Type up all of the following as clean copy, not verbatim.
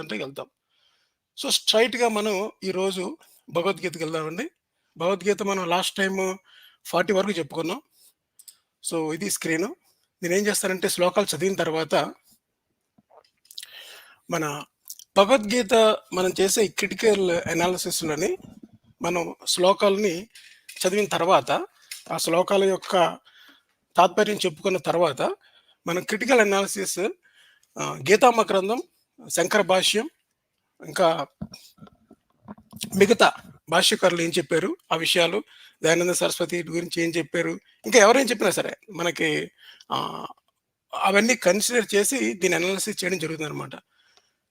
అంటే వెళ్తాం. సో, స్ట్రెయిట్‌గా మనం ఈరోజు భగవద్గీతకెళ్దామండి. భగవద్గీత మనం లాస్ట్ టైము 40 వరకు చెప్పుకున్నాం. సో, ఇది స్క్రీను. నేనేం చేస్తానంటే శ్లోకాలు చదివిన తర్వాత మన భగవద్గీత మనం చేసే ఈ క్రిటికల్ అనాలిసిస్‌లోని మనం శ్లోకాలని చదివిన తర్వాత, ఆ శ్లోకాల యొక్క తాత్పర్యం చెప్పుకున్న తర్వాత, మనం క్రిటికల్ అనాలిసిస్ గీతామ గ్రంథం, శంకర భాష్యం, ఇంకా మిగతా భాష్యకారులు ఏం చెప్పారు, ఆ విషయాలు, దయానంద సరస్వతి గురించి ఏం చెప్పారు, ఇంకా ఎవరేం చెప్పినా సరే మనకి అవన్నీ కన్సిడర్ చేసి దీన్ని అనాలిసిస్ చేయడం జరుగుతుందనమాట.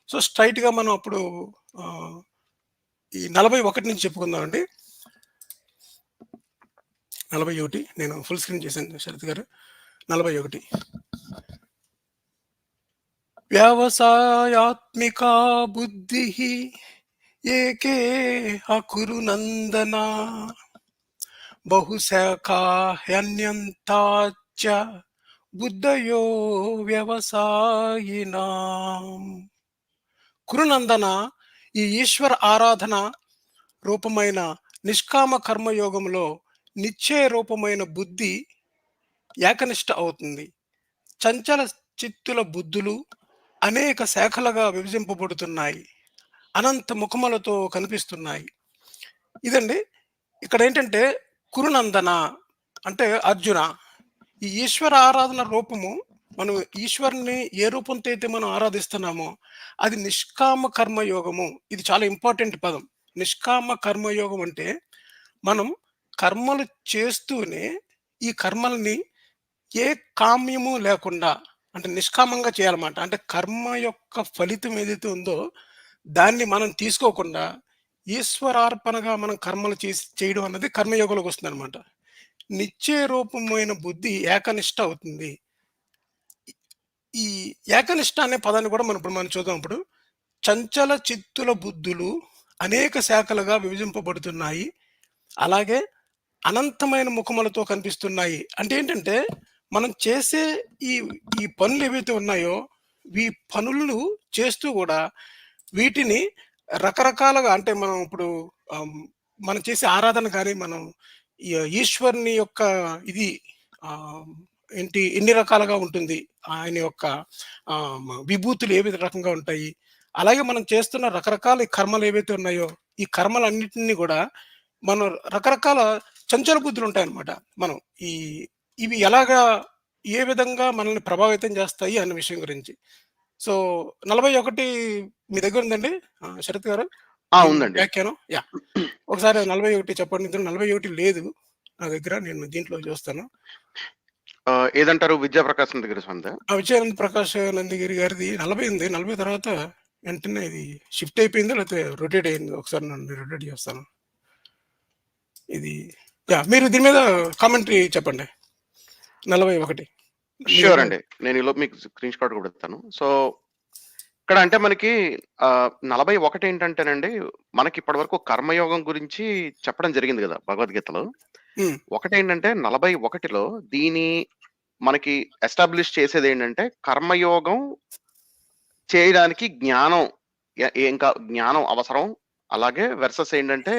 సో, స్ట్రైట్‌గా మనం అప్పుడు ఈ 41 నుంచి చెప్పుకుందామండి. 41 నేను ఫుల్ స్క్రీన్ చేశాను శరత్ గారు. 41 వ్యవసాయాత్మికా బుద్ధిః ఏకే అకురు నందన బహుశాఖా హ్యన్యంతాచ్చ బుద్ధయో వ్యవసాయినాం. కురునందన, ఈ ఈశ్వర ఆరాధన రూపమైన నిష్కామ కర్మయోగంలో నిశ్చయ రూపమైన బుద్ధి ఏకనిష్ట అవుతుంది. చంచల చిత్తుల బుద్ధులు అనేక శాఖలుగా విభజింపబడుతున్నాయి, అనంత ముఖములతో కనిపిస్తున్నాయి. ఇదండి. ఇక్కడ ఏంటంటే కురునందన అంటే అర్జున, ఈ ఈశ్వర ఆరాధన రూపము, మనం ఈశ్వరుని ఏ రూపంతో అయితే మనం ఆరాధిస్తున్నామో అది నిష్కామ కర్మయోగము. ఇది చాలా ఇంపార్టెంట్ పదం. నిష్కామ కర్మయోగం అంటే మనం కర్మలు చేస్తూనే ఈ కర్మల్ని ఏ కామ్యము లేకుండా అంటే నిష్కామంగా చేయాలన్నమాట. అంటే కర్మ యొక్క ఫలితం ఏదైతే ఉందో దాన్ని మనం తీసుకోకుండా ఈశ్వరార్పణగా మనం కర్మలు చేయడం అన్నది కర్మయోగంలోకి వస్తుందన్నమాట. నిశ్చయ రూపమైన బుద్ధి ఏకనిష్ట అవుతుంది. ఈ ఏకనిష్ట అనే పదాన్ని కూడా మనం చూద్దాం. ఇప్పుడు చంచల చిత్తుల బుద్ధులు అనేక శాఖలుగా విభజింపబడుతున్నాయి, అలాగే అనంతమైన ముఖములతో కనిపిస్తున్నాయి. అంటే ఏంటంటే మనం చేసే ఈ ఈ పనులు ఏవైతే ఉన్నాయో ఈ పనులు చేస్తూ కూడా వీటిని రకరకాలుగా అంటే మనం ఇప్పుడు మనం చేసే ఆరాధన కానీ మనం ఈశ్వరుని యొక్క ఇది ఏంటి ఎన్ని రకాలుగా ఉంటుంది, ఆయన యొక్క విభూతులు ఏ రకంగా ఉంటాయి, అలాగే మనం చేస్తున్న రకరకాల కర్మలు ఏవైతే ఉన్నాయో ఈ కర్మలన్నింటినీ కూడా మనం రకరకాల చంచల బుద్ధులు ఉంటాయన్నమాట. మనం ఇవి ఎలాగా ఏ విధంగా మనల్ని ప్రభావితం చేస్తాయి అన్న విషయం గురించి. సో 41 మీ దగ్గర ఉందండి శరత్ గారు? ఉందండి. వ్యాఖ్యానం ఒకసారి 41 చెప్పండి. 41 లేదు నా దగ్గర, నేను దీంట్లో చూస్తాను. ఏదంటారు? విద్యాప్రకాశ్ నందగిరి స్వామిదా? విజయానంద ప్రకాష్ నందగిరి గారిది 40 ఉంది. 40 తర్వాత వెంటనే ఇది షిఫ్ట్ అయిపోయిందో లేకపోతే రొటేట్ అయింది. ఒకసారి నన్ను రొటేట్ చేస్తాను. ఇది మీరు దీని మీద కామెంటరీ చెప్పండి. 41 ష్యూర్ అండి. నేను ఈలో మీకు స్క్రీన్ షాట్ కూడా ఇస్తాను. సో ఇక్కడ అంటే మనకి 41 ఏంటంటేనండి, మనకి ఇప్పటి వరకు కర్మయోగం గురించి చెప్పడం జరిగింది కదా భగవద్గీతలో. ఒకటేంటంటే 41లో దీని మనకి ఎస్టాబ్లిష్ చేసేది ఏంటంటే కర్మయోగం చేయడానికి జ్ఞానం ఇంకా జ్ఞానం అవసరం. అలాగే వెర్సెస్ ఏంటంటే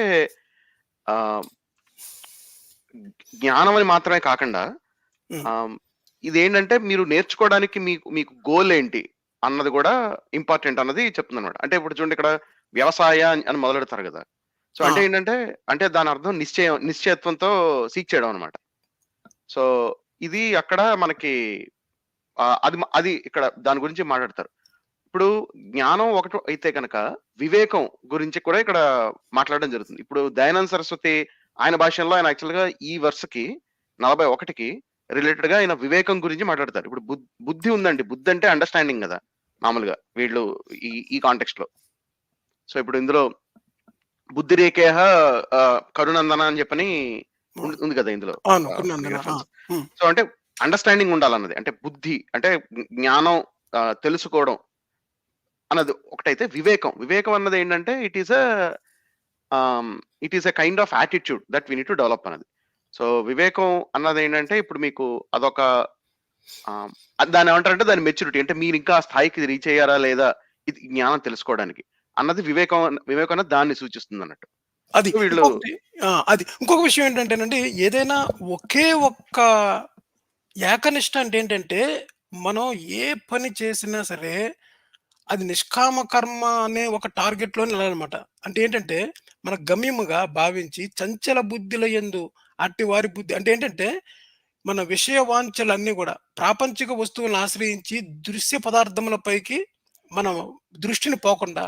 జ్ఞానం అని మాత్రమే కాకుండా ఇదేంటంటే మీరు నేర్చుకోవడానికి మీకు గోల్ ఏంటి అన్నది కూడా ఇంపార్టెంట్ అన్నది చెప్తుంది అనమాట. అంటే ఇప్పుడు చూడండి, ఇక్కడ వ్యవసాయ అని మొదలెడతారు కదా. సో అంటే ఏంటంటే అంటే దాని అర్థం నిశ్చయత్వంతో సీక్ చేయడం అనమాట. సో ఇది అక్కడ మనకి అది ఇక్కడ దాని గురించి మాట్లాడతారు. ఇప్పుడు జ్ఞానం ఒకటి అయితే కనుక వివేకం గురించి కూడా ఇక్కడ మాట్లాడడం జరుగుతుంది. ఇప్పుడు దయానంద సరస్వతి ఆయన భాషలో ఆయన యాక్చువల్గా ఈ వర్స్కి 41కి రిలేటెడ్ గా ఆయన వివేకం గురించి మాట్లాడతారు. ఇప్పుడు బుద్ధి ఉందండి. బుద్ధి అంటే అండర్స్టాండింగ్ కదా మామూలుగా వీళ్ళు ఈ కాంటెక్స్ట్ లో. సో ఇప్పుడు ఇందులో బుద్ధి రేఖేహ కరునందన అని చెప్పని ఉంది కదా ఇందులో. సో అంటే అండర్స్టాండింగ్ ఉండాలన్నది, అంటే బుద్ధి అంటే జ్ఞానం, తెలుసుకోవడం అన్నది ఒకటైతే వివేకం అన్నది ఏంటంటే it is a kind of attitude that we need to develop అన్నది. సో వివేకం అన్నది ఏంటంటే ఇప్పుడు మీకు అదొక దాన్ని ఏమంటారంటే దాని మెచ్యూరిటీ, అంటే మీరు ఇంకా స్థాయికి రీచ్ అయ్యారా లేదా, ఇది జ్ఞానం తెలుసుకోవడానికి అన్నది వివేకం అన్నది దాన్ని సూచిస్తుందన్నట్టు. అది. సో వీళ్ళు ఇంకొకటి అది. ఇంకొక విషయం ఏంటంటేనండి, ఏదైనా ఒకే ఒక్క ఏకనిష్ట అంటే ఏంటంటే, మనం ఏ పని చేసినా సరే, అది నిష్కామ కర్మ అనే ఒక టార్గెట్‌లోనే ఎళ్ళాలనమాట. అంటే ఏంటంటే, మన గమ్యముగా భావించి చంచల బుద్ధిల యందు అట్టి వారి బుద్ధి అంటే ఏంటంటే, మన విషయ వాంఛలన్నీ గూడా ప్రాపంచిక వస్తువులను ఆశ్రయించి దృశ్య పదార్థముల పైకి మనం దృష్టిని పోకుండా,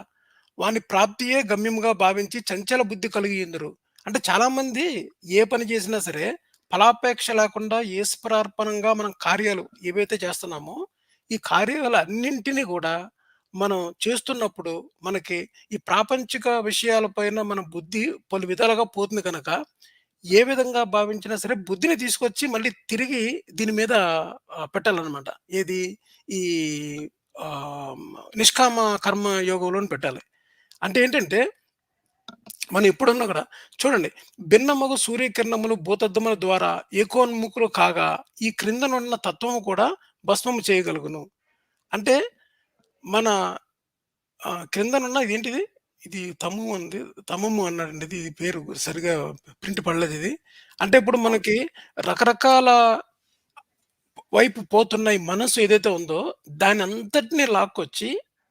వాని ప్రాప్తియే గమ్యముగా భావించి చంచల బుద్ధి కలిగియుందురు. అంటే చాలామంది ఏ పని చేసినా సరే, ఫలాపేక్ష లేకుండా ఈశ్వరార్పణంగా మనం కార్యాలు ఏవైతే చేస్తున్నామో, ఈ కార్యాలన్నింటిని గూడా మనం చేస్తున్నప్పుడు మనకి ఈ ప్రాపంచిక విషయాల పైన మన బుద్ధి పలు విధాలుగా పోతుంది కనుక, ఏ విధంగా భావించినా సరే బుద్ధిని తీసుకొచ్చి మళ్ళీ తిరిగి దీని మీద పెట్టాలనమాట. ఏది? ఈ ఆహ్, నిష్కామ కర్మ యోగంలోని పెట్టాలి. అంటే ఏంటంటే, మనం ఎప్పుడున్నా గూడా చూడండి, భిన్నమగు సూర్యకిరణములు భూతద్దముల ద్వారా ఏకోన్ముఖులు కాగా, ఈ క్రిందనున్న తత్వము కూడా భస్మము చేయగలుగును. అంటే మన క్రిందనున్న ఇదేంటిది? ఇది తమ్ము ఉంది. తమము అన్నాడండి. ఇది పేరు సరిగ్గా ప్రింట్ పడలేదిది. అంటే ఇప్పుడు అవును. మనకి రకరకాల వైపు పోతున్న ఈ మనస్సు ఏదైతే ఉందో, దానంతటిని లాక్కొచ్చి,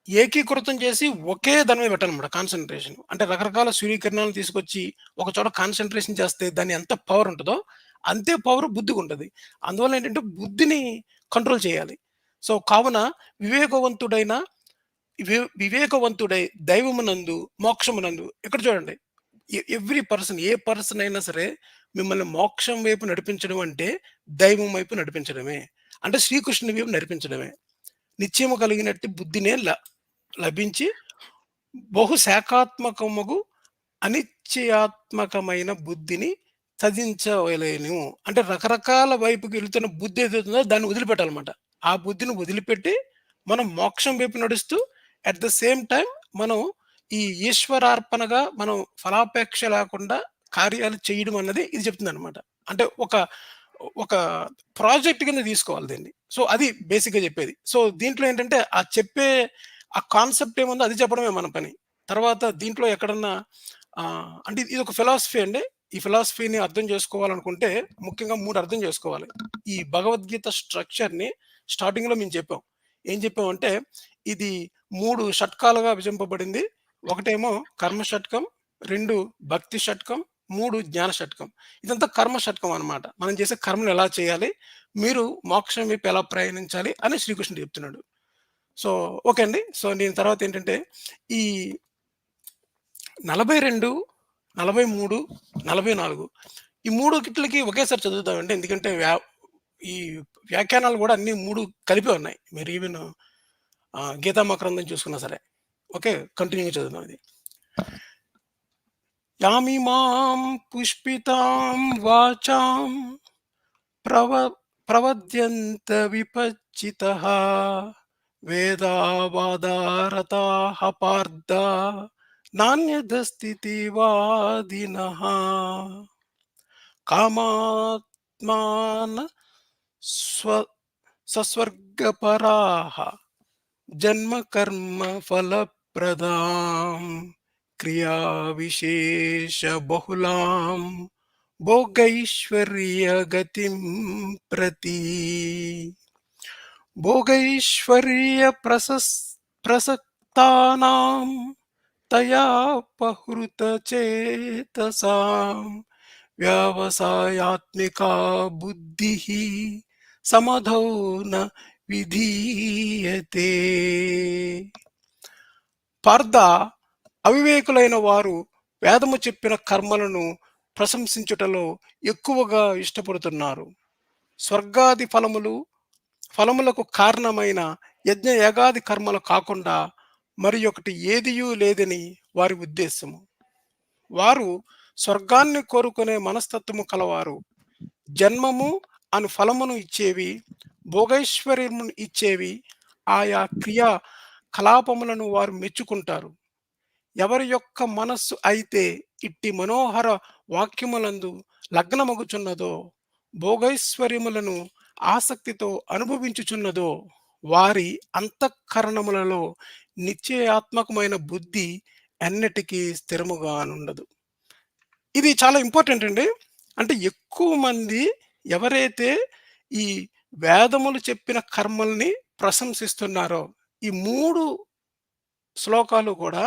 ఏకీకృతం చేసి ఒకే దాని మీద పెట్టాలన్నమాట కాన్సంట్రేషన్. అంటే రకరకాల సూర్యకిరణాలను తీసుకొచ్చి, ఒక చోట కాన్సంట్రేషన్ చేస్తే దాని ఎంత పవర్ ఉంటదో, అంతే పవర్ బుద్ధికుంటది. అందువల్ల ఏంటంటే, బుద్ధిని కంట్రోల్ చేయాలి. సో, కావున వివేకవంతుడైన వివేకవంతుడై దైవమునందు, మోక్షమునందు ఇక్కడ చూడండి. ఎవ్రి పర్సన్ ఏ పర్సన్ అయినా సరే మిమ్మల్ని మోక్షం వైపు నడిపించడం అంటే దైవం వైపు నడిపించడమే. అంటే శ్రీకృష్ణుని వైపు నడిపించడమే. నిశ్చయము కలిగినట్టి బుద్ధినే లభించి బహు శాఖాత్మకముగు అనిశ్చయాత్మకమైన బుద్ధిని త్యజించవలెను. అంటే రకరకాల వైపుకి వెళ్తున్న బుద్ధి ఏదైతుందో దాన్ని వదిలిపెట్టాలన్నమాట. ఆ బుద్ధిని వదిలిపెట్టి మనం మోక్షం వైపు నడుస్తూ అట్ ద సేమ్ టైమ్ మనం ఈ ఈశ్వరార్పణగా మనం ఫలాపేక్ష లేకుండా కార్యాలు చేయడం అన్నది ఇది చెప్తుందనమాట. అంటే ఒక ప్రాజెక్ట్ కింద తీసుకోవాలి దీన్ని. సో, అది బేసిక్‌గా చెప్పేది. సో, దీంట్లో ఏంటంటే ఆ చెప్పే ఆ కాన్సెప్ట్ ఏముందో అది చెప్పడమే మన పని. తర్వాత దీంట్లో ఎక్కడన్నా అంటే ఇదొక ఫిలాసఫీ అండి. ఈ ఫిలాసఫీని అర్థం చేసుకోవాలనుకుంటే ముఖ్యంగా 3 అర్థం చేసుకోవాలి. ఈ భగవద్గీత స్ట్రక్చర్‌ని స్టార్టింగ్‌లో మేము చెప్పాం. ఏం చెప్పామంటే ఇది 3 షట్కాలుగా విభజింపబడింది. ఒకటేమో కర్మ షట్కం, 2 భక్తి షట్కం, 3 జ్ఞాన షట్కం. ఇదంతా కర్మ షట్కం అన్నమాట. మనం చేసే కర్మలు ఎలా చేయాలి? మీరు మోక్షం వైపు ఎలా ప్రయాణించాలి? అని శ్రీకృష్ణుడు చెప్తున్నాడు. సో, ఓకే అండి. సో, దీని తర్వాత ఏంటంటే ఈ 42, 43, 44 ఈ 3 గిట్లకి ఒకేసారి చదువుదామండి. ఎందుకంటే ఈ వ్యాఖ్యానాలు గూడా అన్నీ 3 కలిపే ఉన్నాయి. మీరు ఈవెన్ గీతా మకరందం చూసుకున్నా సరే. ఓకే. కంటిన్యూ‌గా చదువుదాం ఇది. యామిమాం పుష్పితాం వాచాం ప్రవ ప్రవద్యంత విపచ్చితః వేదావాదారతాః పార్థ నాణ్యదస్థితివాదినః కామాత్మాన స్వ సస్వర్గపరాః జన్మ కర్మ ఫలప్రదాం క్రియా విశేష బహుళాం భోగైశ్వర్య గతిం ప్రతి భోగైశ్వర్య ప్రసక్తానాం తయా పహృత చేతసాం వ్యవసాయాత్మికా బుద్ధిః సమధౌ న విధీయతే. పార్థ, అవివేకులైన వారు వేదము చెప్పిన కర్మలను ప్రశంసించుటలో ఎక్కువగా ఇష్టపడుతున్నారు. స్వర్గాది ఫలములకు కారణమైన యజ్ఞయాగాది కర్మలు కాకుండా మరి ఒకటి ఏదియూ లేదని వారి ఉద్దేశము. వారు స్వర్గాన్ని కోరుకునే మనస్తత్వము కలవారు. జన్మము అను ఫలమును ఇచ్చేవి, భోగైశ్వర్యమును ఇచ్చేవి ఆయా క్రియా కలాపములను వారు మెచ్చుకుంటారు. ఎవరి యొక్క మనస్సు అయితే ఇట్టి మనోహర వాక్యములందు లగ్నమగుచున్నదో, భోగైశ్వర్యములను ఆసక్తితో అనుభవించుచున్నదో, వారి అంతఃకరణములలో నిశ్చయాత్మకమైన బుద్ధి ఎన్నటికీ స్థిరముగా ఉండదు. ఇది చాలా ఇంపార్టెంట్ అండి. అంటే ఎక్కువ మంది ఎవరైతే ఈ వేదములు చెప్పిన కర్మల్ని ప్రశంసిస్తున్నారో, ఈ 3 శ్లోకాలు కూడా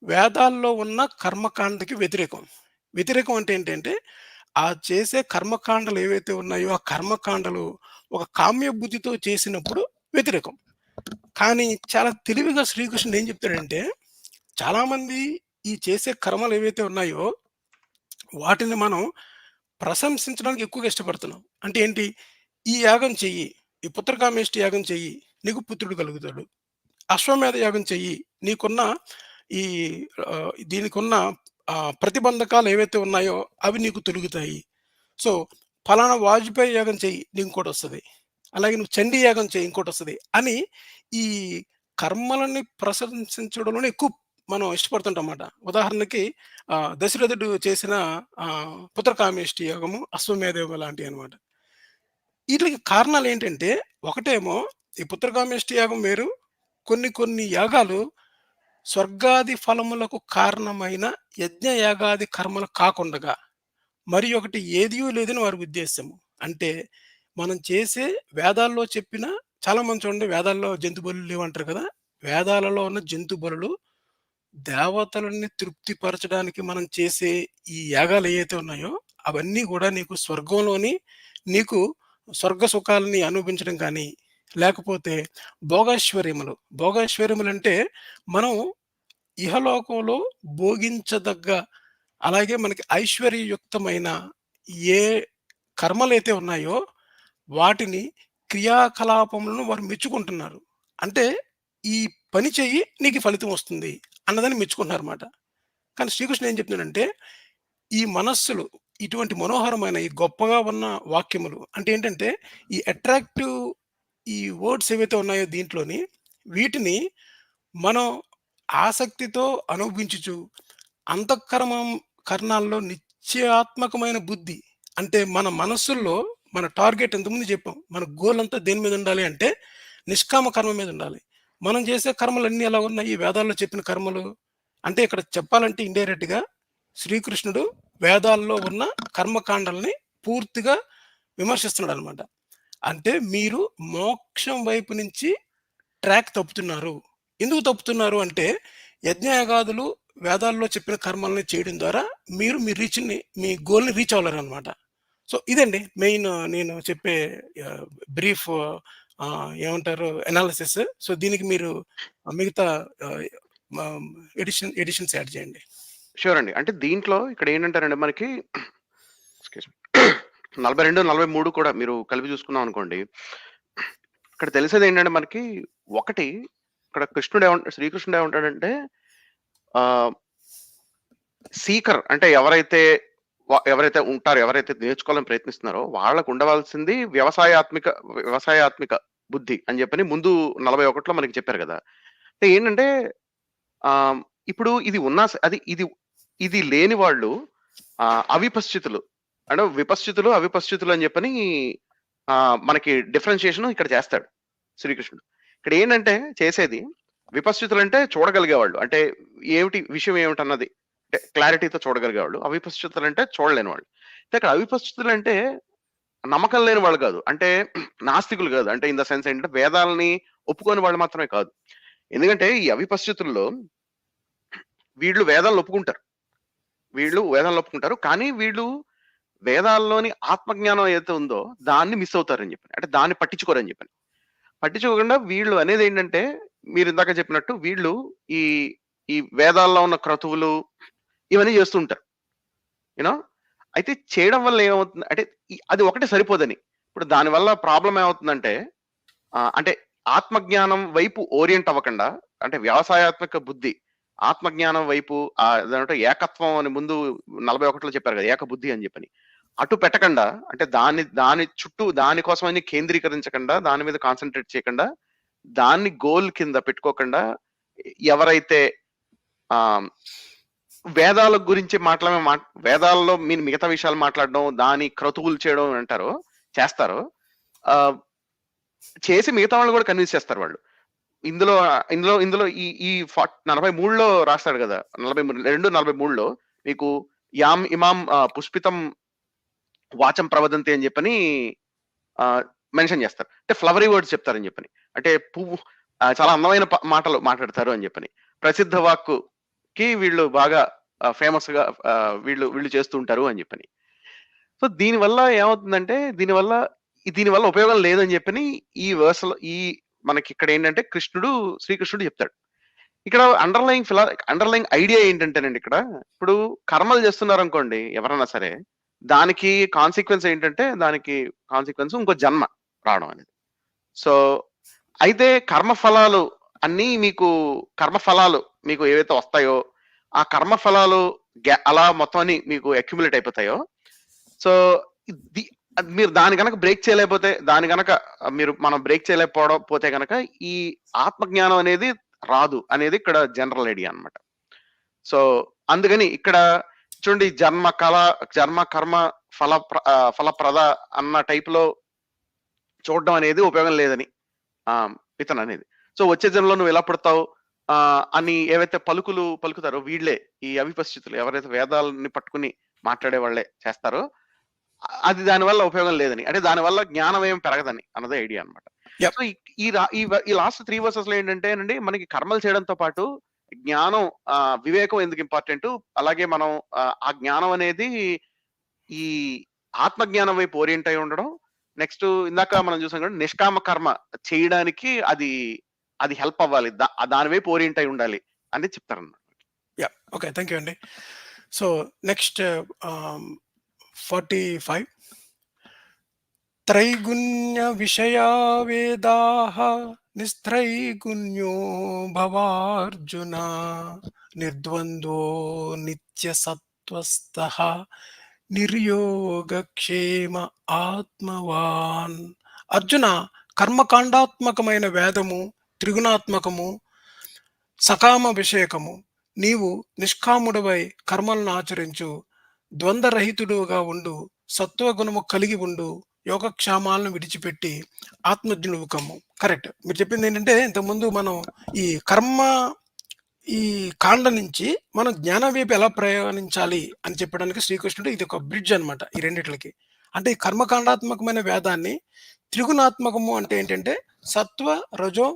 వేదాల్లో ఉన్న కర్మకాండకి వ్యతిరేకం. వ్యతిరేకం అంటే ఏంటంటే, ఆ చేసే కర్మకాండలు ఏవైతే ఉన్నాయో, ఆ కర్మకాండలు ఒక కామ్య బుద్ధితో చేసినప్పుడు వ్యతిరేకం. కానీ చాలా తెలివిగా శ్రీకృష్ణుడు ఏం చెప్తాడంటే, చాలామంది ఈ చేసే కర్మలు ఏవైతే ఉన్నాయో, వాటిని మనం ప్రశంసించడానికి ఎక్కువగా ఇష్టపడుతున్నాం. అంటే ఏంటి? ఈ యాగం చెయ్యి, ఈ పుత్రకామేష్టి యాగం చెయ్యి, నీకు పుత్రుడు కలుగుతాడు. అశ్వమేధ యాగం చెయ్యి, నీకున్న ఈ దీనికున్న ప్రతిబంధకాలు ఏవైతే ఉన్నాయో అవి నీకు తొలుగుతాయి. సో, ఫలానా వాజ్పేయి యాగం చెయ్యి, నీకు ఇంకోటొస్తది. అలాగే నువ్వు చండీ యాగం చెయ్యి, ఇంకోటొస్తది అని ఈ కర్మలని ప్రశంసించడంలోనే ఎక్కువ మనం ఇష్టపడుతుంటామాట. ఉదాహరణకి దశరథుడు చేసిన పుత్రకామేష్టి యాగము, అశ్వమేధ యాగం లాంటియనమాట. ఈట్లికి కారణాలేంటంటే, ఒకటేమో ఈ పుత్రకామేష్టి యాగం వేరు. కొన్ని కొన్ని యాగాలు స్వర్గాది ఫలములకు కారణమైన యజ్ఞ యాగాది కర్మలు కాకుండగా మరి ఒకటి ఏదియూ లేదని వారి ఉద్దేశ్యము. అంటే మనం చేసే వేదాల్లో చెప్పిన చాలామంది చూడండి, వేదాల్లో జంతు బలులు లేవంటారు కదా! వేదాలలో ఉన్న జంతు బలులు దేవతలని తృప్తిపరచడానికి మనం చేసే ఈ యాగాలు ఏవైతే ఉన్నాయో, అవన్నీ గూడా నీకు స్వర్గంలోని నీకు స్వర్గ సుఖాలని అనుభవించడం కానీ, లేకపోతే భోగైశ్వర్యములు. భోగైశ్వర్యములంటే మనం ఇహలోకంలో భోగించదగ్గ, అలాగే మనకి ఐశ్వర్యయుక్తమైన ఏ కర్మలైతే ఉన్నాయో, వాటిని క్రియాకలాపములను వారు మెచ్చుకుంటున్నారు. అంటే ఈ పని చెయ్యి నీకు ఫలితం వస్తుంది అన్నదని మెచ్చుకుంటున్నారన్నమాట. కానీ శ్రీకృష్ణుడు ఏం చెప్తున్నాడంటే, ఈ మనస్సులు ఇటువంటి మనోహరమైన ఈ గొప్పగా ఉన్న వాక్యములు అంటే ఏంటంటే, ఈ అట్రాక్టివ్ ఈ వర్డ్స్ ఏవైతే ఉన్నాయో దీంట్లోని, వీటిని మనం ఆసక్తితో అనుభవించుచు అంతఃకరణం కరణాల్లో నిశ్చయాత్మకమైన బుద్ధి, అంటే మన మనస్సుల్లో మన టార్గెట్ ఇంతకుముందు చెప్పాం. మన గోల్ అంతా దేని మీద ఉండాలి అంటే నిష్కామ కర్మ మీద ఉండాలి. మనం చేసే కర్మలన్నీ ఎలా ఉన్నాయి? ఈ వేదాల్లో చెప్పిన కర్మలు. అంటే ఇక్కడ చెప్పాలంటే ఇండైరెక్ట్‌గా శ్రీకృష్ణుడు వేదాల్లో ఉన్న కర్మకాండల్ని పూర్తిగా విమర్శిస్తున్నాడనమాట. అంటే మీరు మోక్షం వైపు నుంచి ట్రాక్ తప్పుతున్నారు. ఎందుకు తప్పుతున్నారు అంటే, యజ్ఞయాగాదులు వేదాల్లో చెప్పిన కర్మల్ని చేయడం ద్వారా మీరు మీ రీచ్‌ని, మీ గోల్‌ని రీచ్ అవ్వలేరనమాట. సో, ఇదండి మెయిన్ నేను చెప్పే బ్రీఫ్ ఏమంటారు అనాలిసిస్. సో, దీనికి మీరు మిగతా ఆహ్, మ ఎడిషన్స్ యాడ్ చేయండి. ష్యూర్ అండి. అంటే దీంట్లో ఇక్కడ ఏంటంటారంటే మనకి ఎక్స్‌క్యూజ్ మీ 42, 43 కూడా మీరు కలిపి చూసుకున్నాం అనుకోండి. ఇక్కడ తెలిసేదేంటంటే మనకి ఒకటి ఇక్కడ శ్రీకృష్ణుడు ఏమంటాడంటే సీకర్ అంటే ఎవరైతే ఉంటారో, ఎవరైతే నేర్చుకోవాలని ప్రయత్నిస్తున్నారో వాళ్ళకు ఉండవలసింది వ్యవసాయాత్మిక బుద్ధి అని చెప్పని ముందు 41లో మనకి చెప్పారు కదా! అంటే ఏంటంటే ఇప్పుడు ఇది ఇది లేని వాళ్ళు అవిపశ్చితులు అంటే అవిపశ్చితులు అని చెప్పని మనకి డిఫరెన్షియేషన్ ఇక్కడ చేస్తాడు శ్రీకృష్ణుడు. ఇక్కడ ఏంటంటే చేసేది విపశ్చితులు అంటే చూడగలిగేవాళ్ళు, అంటే విషయం ఏమిటన్నది అంటే క్లారిటీతో చూడగలిగేవాళ్ళు. అవిపశ్చితులు అంటే చూడలేని వాళ్ళు. అంటే ఇక్కడ అవిపశ్చితులు అంటే నమ్మకం లేని వాళ్ళు కాదు, అంటే నాస్తికులు కాదు. అంటే ఇన్ ద సెన్స్ ఏంటంటే వేదాలని ఒప్పుకోని వాళ్ళు మాత్రమే కాదు. ఎందుకంటే ఈ అవిపశ్చితుల్లో వీళ్ళు వేదాలను ఒప్పుకుంటారు, కానీ వీళ్ళు వేదాల్లోని ఆత్మజ్ఞానం ఏదైతే ఉందో దాన్ని మిస్ అవుతారని చెప్పి, అంటే దాన్ని పట్టించుకోరని చెప్పని. పట్టించుకోకుండా వీళ్ళు అనేది ఏంటంటే మీరు ఇందాక చెప్పినట్టు వీళ్ళు ఈ వేదాల్లో ఉన్న క్రతువులు ఇవన్నీ చేస్తూ ఉంటారు. యూనో అయితే చేయడం వల్ల ఏమవుతుంది అంటే అది ఒకటి సరిపోదని. ఇప్పుడు దానివల్ల ప్రాబ్లం ఏమవుతుందంటే అంటే ఆత్మజ్ఞానం వైపు ఓరియంట్ అవ్వకుండా, అంటే వ్యవసాయాత్మక బుద్ధి ఆత్మజ్ఞానం వైపు అదేంటే ఏకత్వం అని ముందు 41లో చెప్పారు కదా, ఏకబుద్ధి అని చెప్పని. అటు పెట్టకుండా, అంటే దాని చుట్టూ దానికోసమని కేంద్రీకరించకుండా, దాని మీద కాన్సన్ట్రేట్ చేయకుండా, దాన్ని గోల్ కింద పెట్టుకోకుండా ఎవరైతే వేదాల గురించి వేదాల్లో మిగతా విషయాలు మాట్లాడడం, దాని క్రతువులు చేయడం చేస్తారో చేసి మిగతా వాళ్ళు కూడా కన్విన్స్ చేస్తారు వాళ్ళు. ఇందులో ఇందులో ఇందులో ఈ ఈ 43లో రాస్తాడు కదా, 42-43లో మీకు యాం ఇమాం పుష్పితం వాచం ప్రవదంతి అని చెప్పని మెన్షన్ చేస్తారు. అంటే ఫ్లవరీ వర్డ్స్ చెప్తారని చెప్పని, అంటే పువ్వు చాలా అందమైన మాటలు మాట్లాడతారు అని చెప్పని, ప్రసిద్ధ వాక్కుకి వీళ్ళు బాగా ఫేమస్ గా వీళ్ళు చేస్తూ ఉంటారు అని చెప్పని. సో దీనివల్ల ఏమవుతుందంటే, దీనివల్ల ఉపయోగం లేదని చెప్పని ఈ వర్స్ లో మనకి ఇక్కడ ఏంటంటే శ్రీకృష్ణుడు చెప్తాడు. ఇక్కడ అండర్లయింగ్ ఐడియా ఏంటంటేనండి, ఇక్కడ ఇప్పుడు కర్మలు చేస్తున్నారు అనుకోండి ఎవరన్నా సరే, దానికి కాన్సిక్వెన్స్ ఏంటంటే, ఇంకో జన్మ రావడం అనేది. సో అయితే కర్మఫలాలు మీకు ఏవైతే వస్తాయో, ఆ కర్మఫలాలు అలా మొత్తం అన్ని మీకు అక్యుములేట్ అయిపోతాయో, సో మీరు దాని కనుక బ్రేక్ చేయలేకపోతే, మనం బ్రేక్ చేయలేకపోతే కనుక ఈ ఆత్మజ్ఞానం అనేది రాదు అనేది ఇక్కడ జనరల్ ఐడియా అన్నమాట. సో అందుకని ఇక్కడ చూడండి, జన్మ కర్మ ఫలప్రద అన్న టైప్ లో చూడడం అనేది ఉపయోగం లేదని ఇతను అనేది. సో వచ్చే జన్మలో నువ్వు ఎలా పుడతావు అని ఏవైతే పలుకుతారో వీళ్ళే, ఈ అవిపశ్చితులు ఎవరైతే వేదాలని పట్టుకుని మాట్లాడే వాళ్ళే చేస్తారో, అది దానివల్ల ఉపయోగం లేదని, అంటే దానివల్ల జ్ఞానం ఏం పెరగదని అన్నదే ఐడియా అనమాట. సో ఈ లాస్ట్ 3 వర్సెస్ లో ఏంటంటే అండి, మనకి కర్మలు చేయడంతో పాటు జ్ఞానం, వివేకం ఎందుకు ఇంపార్టెంట్, అలాగే మనం ఆ జ్ఞానం అనేది ఈ ఆత్మజ్ఞానం వైపు ఓరియంట్ అయి ఉండడం, నెక్స్ట్ ఇందాక మనం చూసాం కదా, నిష్కామ కర్మ చేయడానికి అది హెల్ప్ అవ్వాలి, దాని వైపు ఓరియంట్ అయి ఉండాలి అని చెప్తారన్నమాట. ఓకే, థ్యాంక్ యూ అండి. సో నెక్స్ట్ 45 త్రైగుణ్య విషయా వేదాః నిస్త్రైగుణ్యో భవార్జున నిర్ద్వంద్వో నిత్య సత్వస్థః నిర్యోగక్షేమ ఆత్మవాన్. అర్జున, కర్మకాండాత్మకమైన వేదము త్రిగుణాత్మకము, సకామ విషయకము. నీవు నిష్కాముడవై కర్మలను ఆచరించు, ద్వంద్వరహితుడుగా ఉండు, సత్వగుణము కలిగి ఉండు, యోగక్షేమాలను విడిచిపెట్టి ఆత్మజ్ఞుడువు కమ్ము. కరెక్ట్, మీరు చెప్పింది ఏంటంటే, ఇంతకుముందు మనం ఈ కాండ నుంచి మనం జ్ఞానం వైపు ఎలా ప్రయాణించాలి అని చెప్పడానికి శ్రీకృష్ణుడు ఇది ఒక బ్రిడ్జ్ అనమాట ఈ రెండిట్లకి. అంటే ఈ కర్మకాండాత్మకమైన వేదాన్ని, త్రిగుణాత్మకము అంటే ఏంటంటే సత్వ రజో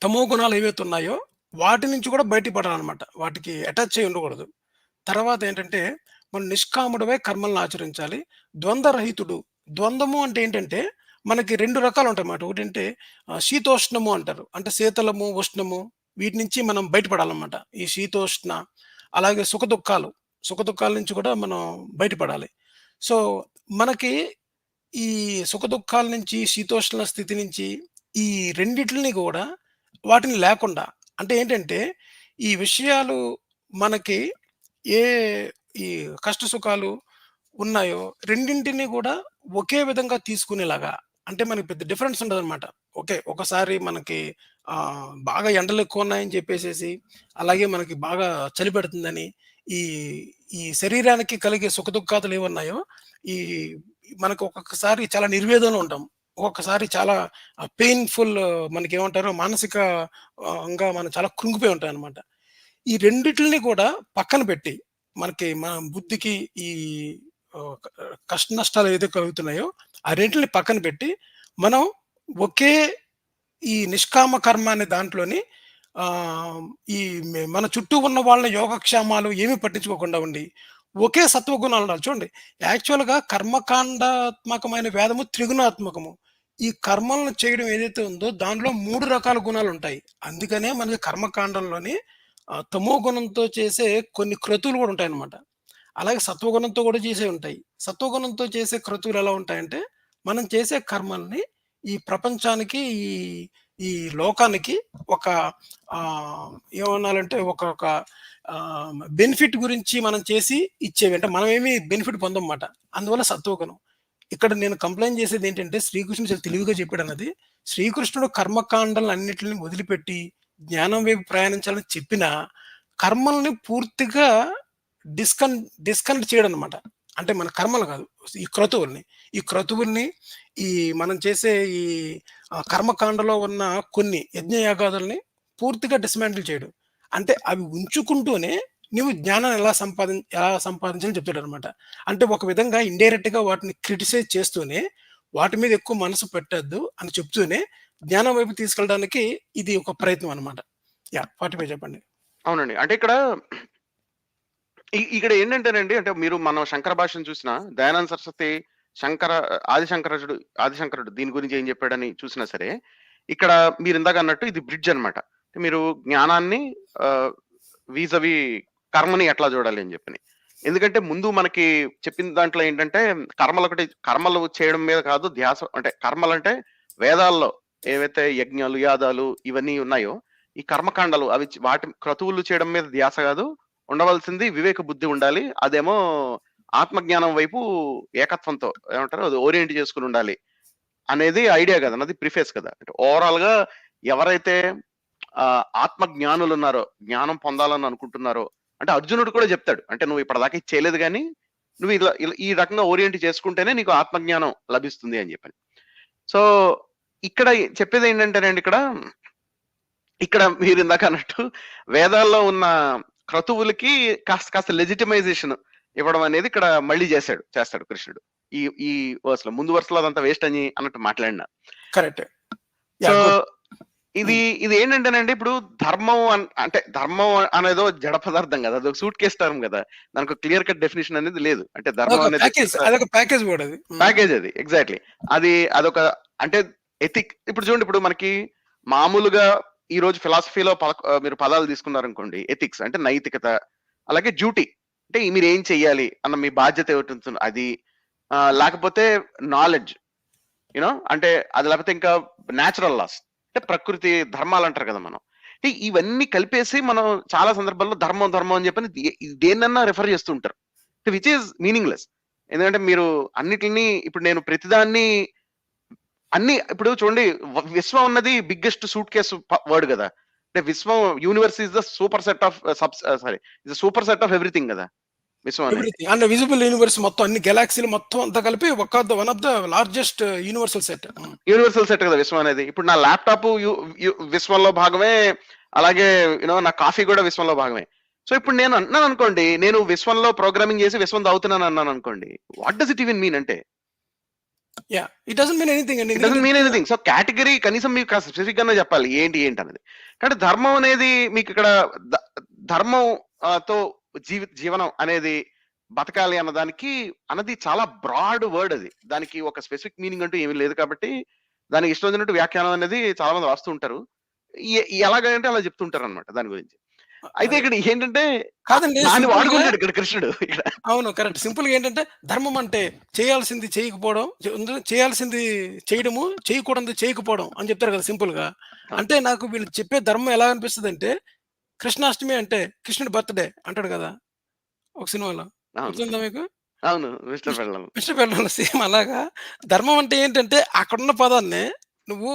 తమో గుణాలు ఏవైతే ఉన్నాయో వాటి నుంచి కూడా బయటపడాలన్నమాట, వాటికి అటాచ్ అయి ఉండకూడదు. తర్వాత ఏంటంటే మనం నిష్కాముడవై కర్మలను ఆచరించాలి, ద్వంద్వరహితుడు. ద్వంద్వము అంటే ఏంటంటే మనకి 2 రకాలు ఉంటాయి అన్నమాట. ఒకటంటే శీతోష్ణము అంటారు, అంటే శీతలము ఉష్ణము, వీటి నుంచి మనం బయటపడాలన్నమాట. ఈ శీతోష్ణ, అలాగే సుఖ దుఃఖాల నుంచి కూడా మనం బయటపడాలి. సో మనకి ఈ సుఖ దుఃఖాల నుంచి, శీతోష్ణ స్థితి నుంచి, ఈ రెండిటిని కూడా వాటిని లేకుండా, అంటే ఏంటంటే ఈ విషయాలు మనకి ఏ ఈ కష్ట సుఖాలు ఉన్నాయో రెండింటిని కూడా ఒకే విధంగా తీసుకునేలాగా, అంటే మనకి పెద్ద డిఫరెన్స్ ఉండదన్నమాట. ఓకే, ఒకసారి మనకి బాగా ఎండలు ఎక్కువ ఉన్నాయని చెప్పేసేసి, అలాగే మనకి బాగా చలి పెడుతుందని, ఈ ఈ శరీరానికి కలిగే సుఖ దుఃఖాలు ఏమున్నాయో, ఈ మనకు ఒక్కొక్కసారి చాలా నిర్వేదంలో ఉంటాం, ఒక్కొక్కసారి చాలా పెయిన్ఫుల్, మనకి ఏమంటారు, మానసికంగా మనం చాలా కృంగిపోయి ఉంటాం అనమాట. ఈ రెండిటిని కూడా పక్కన పెట్టి, మనకి మన బుద్ధికి ఈ కష్ట నష్టాలు ఏదైతే కలుగుతున్నాయో ఆ రెంటిని పక్కన పెట్టి, మనం ఒకే ఈ నిష్కామ కర్మ అనే దాంట్లోని ఈ మన చుట్టూ ఉన్న వాళ్ళ యోగక్షేమాలు ఏమీ పట్టించుకోకుండా ఉండి ఒకే సత్వగుణాలు ఉండాలి. చూడండి, యాక్చువల్గా కర్మకాండాత్మకమైన వేదము త్రిగుణాత్మకము. ఈ కర్మలను చేయడం ఏదైతే ఉందో దాంట్లో 3 రకాల గుణాలు ఉంటాయి. అందుకనే మనకి కర్మకాండంలోని తమో గుణంతో చేసే కొన్ని క్రతువులు కూడా ఉంటాయన్నమాట. అలాగే సత్వగుణంతో కూడా చేసే ఉంటాయి. సత్వగుణంతో చేసే క్రతువులు ఎలా ఉంటాయంటే, మనం చేసే కర్మల్ని ఈ ప్రపంచానికి, ఈ లోకానికి ఒక ఏమనాలంటే ఒక బెనిఫిట్ గురించి మనం చేసి ఇచ్చేవి, అంటే మనమేమి బెనిఫిట్ పొందమాట. అందువల్ల సత్వగుణం. ఇక్కడ నేను కంప్లైంట్ చేసేది ఏంటంటే, శ్రీకృష్ణుడు చాలా తెలివిగా చెప్పాడు అన్నది. శ్రీకృష్ణుడు కర్మకాండాలను అన్నిటిని వదిలిపెట్టి జ్ఞానం వైపు ప్రయాణించాలని చెప్పిన కర్మల్ని పూర్తిగా డిస్కనెక్ట్ చేయడం అనమాట. అంటే మన కర్మలు కాదు, ఈ క్రతువుల్ని ఈ మనం చేసే ఈ కర్మకాండలో ఉన్న కొన్ని యజ్ఞయాగాదుల్ని పూర్తిగా డిస్మాంటిల్ చేయడు. అంటే అవి ఉంచుకుంటూనే నువ్వు జ్ఞానాన్ని ఎలా సంపాదించాలని చెప్తాడనమాట. అంటే ఒక విధంగా ఇండైరెక్ట్‌గా వాటిని క్రిటిసైజ్ చేస్తూనే, వాటి మీద ఎక్కువ మనసు పెట్టొద్దు అని చెప్తూనే, జ్ఞానం వైపు తీసుకెళ్ళడానికి ఇది ఒక ప్రయత్నం అనమాట. యాహ్! 45 చెప్పండి. అవునండి. అంటే ఇక్కడ ఇక్కడ ఏంటంటేనండి, అంటే మీరు మనం శంకర భాష్యం చూసినా, దయానంద సరస్వతి శంకర ఆదిశంకరుడు దీని గురించి ఏం చెప్పాడని చూసినా సరే, ఇక్కడ మీరు ఇందాక అన్నట్టు ఇది బ్రిడ్జ్ అన్నమాట. మీరు జ్ఞానాన్ని వీజవి కర్మని ఎట్లా చూడాలి అని చెప్పని. ఎందుకంటే ముందు మనకి చెప్పిన దాంట్లో ఏంటంటే కర్మలు చేయడం మీద కాదు ధ్యాస. అంటే కర్మలంటే వేదాల్లో ఏవైతే యజ్ఞాలు, యాదాలు ఇవన్నీ ఉన్నాయో, ఈ కర్మకాండలు అవి వాటి క్రతువులు చేయడం మీద ధ్యాస కాదు, ఉండవలసింది వివేక బుద్ధి ఉండాలి. అదేమో ఆత్మజ్ఞానం వైపు ఏకత్వంతో ఏమంటారు అది ఓరియంట్ చేసుకుని ఉండాలి అనేది ఐడియా కదా, అది ప్రిఫేస్ కదా. అంటే ఓవరాల్ గా ఎవరైతే ఆత్మ జ్ఞానులు ఉన్నారో, జ్ఞానం పొందాలని అనుకుంటున్నారో, అంటే అర్జునుడు కూడా చెప్తాడు, అంటే నువ్వు ఇప్పటిదాకా ఇది చేయలేదు కానీ నువ్వు ఈ రకంగా ఓరియంట్ చేసుకుంటేనే నీకు ఆత్మజ్ఞానం లభిస్తుంది అని చెప్పని. సో ఇక్కడ చెప్పేది ఏంటంటేనండి, ఇక్కడ మీరు ఇందాక అన్నట్టు వేదాల్లో ఉన్న క్రతువులకి కాస్త లెజిటిమైజేషన్ ఇవ్వడం అనేది ఇక్కడ మళ్ళీ చేస్తాడు కృష్ణుడు ఈ వర్స్ లో. ముందు వరుసలో అదంతా వేస్ట్ అని అన్నట్టు మాట్లాడినా. కరెక్ట్. సో ఇది ఏంటంటేనండి, ఇప్పుడు అంటే ధర్మం అనేదో జడ పదార్థం కదా, అదొక సూట్ కేస్ టర్మ్ కదా, దానికి క్లియర్ కట్ డెఫినేషన్ అనేది లేదు. అంటే ధర్మం అనేది ప్యాకేజ్ అది ఎగ్జాక్ట్లీ. అదొక అంటే ఎథిక్. ఇప్పుడు చూడండి, ఇప్పుడు మనకి మామూలుగా ఈ రోజు ఫిలాసఫీలో మీరు పదాలు తీసుకున్నారనుకోండి, ఎథిక్స్ అంటే నైతికత, అలాగే డ్యూటీ అంటే మీరు ఏం చెయ్యాలి అన్న మీ బాధ్యత ఏమిటి అది, లేకపోతే నాలెడ్జ్ యూనో అంటే అది, లేకపోతే ఇంకా న్యాచురల్ లాస్ అంటే ప్రకృతి ధర్మాలు అంటారు కదా మనం. అంటే ఇవన్నీ కలిపేసి మనం చాలా సందర్భాల్లో ధర్మం అని చెప్పని దేన్నన్నా రెఫర్ చేస్తూ ఉంటారు, విచ్ ఈస్ మీనింగ్లెస్. ఎందుకంటే మీరు అన్నిటిని ఇప్పుడు నేను ప్రతిదాన్ని ఇప్పుడు చూడండి, విశ్వం అన్నది బిగ్గెస్ట్ సూట్ కేసు వర్డ్ కదా. అంటే విశ్వం, universe is the super set of everything కదా విశ్వం అనేది. అంటే విజిబుల్ యూనివర్స్ మొత్తం అన్ని గెలాక్సీలు మొత్తం అంతా కలిపి one of the largest universal set కదా విశ్వం అనేది. ఇప్పుడు నా ల్యాప్టాప్ విశ్వంలో భాగమే, అలాగే నా కాఫీ కూడా విశ్వంలో భాగమే. సో ఇప్పుడు నేను అన్నాను అనుకోండి, నేను విశ్వంలో ప్రోగ్రామింగ్ చేసి విశ్వం తాగుతున్నాను అన్నాను అనుకోండి, what does it even mean అంటే? It doesn't mean anything. So category కనీసం మీకు స్పెసిఫిక్ గానే చెప్పాలి ఏంటి అనేది. కాబట్టి ధర్మం అనేది మీకు ఇక్కడ ధర్మం తో జీవనం అనేది బతకాలి అన్నది చాలా బ్రాడ్ వర్డ్. అది దానికి ఒక స్పెసిఫిక్ మీనింగ్ అంటూ ఏమీ లేదు. కాబట్టి దానికి ఇష్టం వచ్చినట్టు వ్యాఖ్యానం అనేది చాలా మంది రాస్తూ ఉంటారు, ఎలాగంటే అలా చెప్తుంటారు అనమాట దాని గురించి. అయితే ఇక్కడ ఏంటంటే కాదండి, వాడుకుంటాడు ఇక్కడ కృష్ణుడు. అవును, కరెక్ట్. సింపుల్ గా ఏంటంటే ధర్మం అంటే చేయాల్సింది చేయకపోవడం, చేయాల్సింది చేయడము, చేయకూడదు చేయకపోవడం అని చెప్తారు కదా సింపుల్ గా. అంటే నాకు వీళ్ళు చెప్పే ధర్మం ఎలా అనిపిస్తుంది అంటే, కృష్ణాష్టమి అంటే కృష్ణుడి బర్త్డే అంటాడు కదా ఒక సినిమాలో, గుర్తుందా మీకు? అవును, మిస్టర్ పెళ్ళం. సేమ్ అలాగా ధర్మం అంటే ఏంటంటే అక్కడున్న పదాన్ని నువ్వు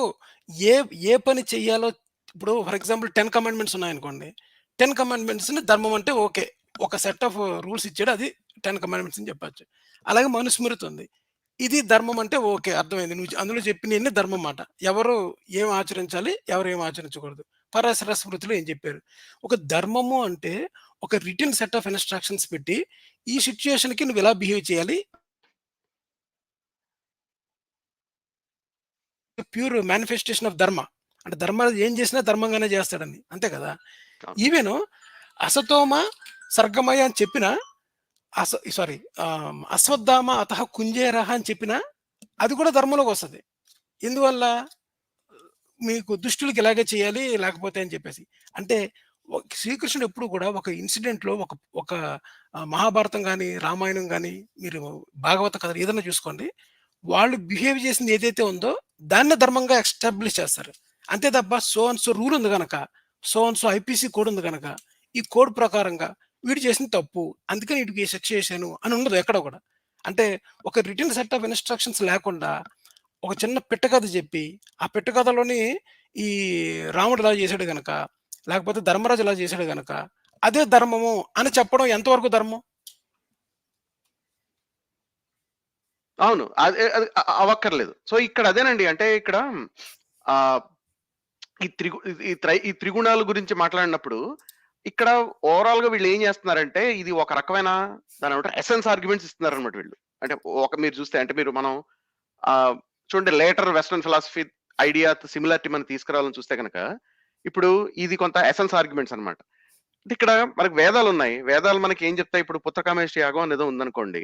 ఏ పని చెయ్యాలో, ఇప్పుడు ఫర్ ఎగ్జాంపుల్ 10 కమాండ్మెంట్స్ ఉన్నాయనుకోండి, 10 కమాండ్మెంట్స్ ని ధర్మం అంటే ఓకే, ఒక సెట్ ఆఫ్ రూల్స్ ఇచ్చాడు, అది 10 కమాండ్మెంట్స్ అని చెప్పచ్చు. అలాగే మనుస్మృతి ఉంది, ఇది ధర్మం అంటే ఓకే, అర్థమైంది. నువ్వు అందులో చెప్పిన ధర్మం మాట, ఎవరు ఏం ఆచరించాలి, ఎవరు ఏం ఆచరించకూడదు. పరాశర స్మృతిలో ఏం చెప్పారు, ఒక ధర్మము అంటే ఒక రిటన్ సెట్ ఆఫ్ ఇన్స్ట్రక్షన్స్ పెట్టి, ఈ సిచ్యుయేషన్ కి నువ్వు ఎలా బిహేవ్ చేయాలి, ప్యూర్ మేనిఫెస్టేషన్ ఆఫ్ ధర్మ. అంటే ధర్మ ఏం చేసినా ధర్మంగానే చేస్తాడని, అంతే కదా. ఈవెన్ అసతోమ సర్గమయ అని చెప్పిన అశ్వత్థామ అతః కుంజేరహ అని చెప్పిన అది కూడా ధర్మంలోకి వస్తుంది. ఎందువల్ల, మీకు దుష్టులకి ఇలాగే చేయాలి లేకపోతే అని చెప్పేసి. అంటే శ్రీకృష్ణుడు ఎప్పుడు కూడా ఒక ఇన్సిడెంట్ లో ఒక మహాభారతం కానీ, రామాయణం కానీ, మీరు భాగవత కథ ఏదైనా చూసుకోండి, వాళ్ళు బిహేవ్ చేసింది ఏదైతే ఉందో దాన్ని ధర్మంగా ఎస్టాబ్లిష్ చేస్తారు. అంతే తప్ప సో అండ్ సో రూల్ ఉంది కనుక, so and so IPC code ఉంది కనుక, ఈ కోడ్ ప్రకారంగా వీడు చేసింది తప్పు అందుకని వీటికి శిక్ష చేశాను అని ఉండదు ఎక్కడ కూడా. అంటే ఒక రిటర్న్ సెట్ ఆఫ్ ఇన్స్ట్రక్షన్స్ లేకుండా ఒక చిన్న పిట్టకథ చెప్పి, ఆ పిట్టకథలోని ఈ రాముడు ఇలా చేశాడు గనక, లేకపోతే ధర్మరాజు ఇలా చేశాడు గనక అదే ధర్మము అని చెప్పడం ఎంతవరకు ధర్మం? అవును. అది అవ్వక్కర్లేదు. సో, ఇక్కడ అదేనండి. అంటే ఇక్కడ ఆహ్, ఈ త్రిగుణాల గురించి మాట్లాడినప్పుడు, ఇక్కడ ఓవరాల్‌గా వీళ్ళేం జేస్తున్నారంటే, ఇది ఒక రకమైన దాన్నేమంటారు ఎసెన్స్ ఆర్గ్యుమెంట్స్ ఇస్తున్నారనమాట వీళ్ళు. అంటే మీరు చూస్తే అంటే మనం ఆహ్, చూడండి later western philosophy idea similarity మనం తీసుకురావాలని చూస్తే గనక, ఇప్పుడు ఇది కొంత ఎసెన్స్ ఆర్గ్యుమెంట్స్ అనమాట. అంటే ఇక్కడ మనకు వేదాలున్నాయి. వేదాలు మనకేం చెప్తాయి, ఇప్పుడు పుత్రకామేష్టి యాగం అనేదో ఉందనుకోండి.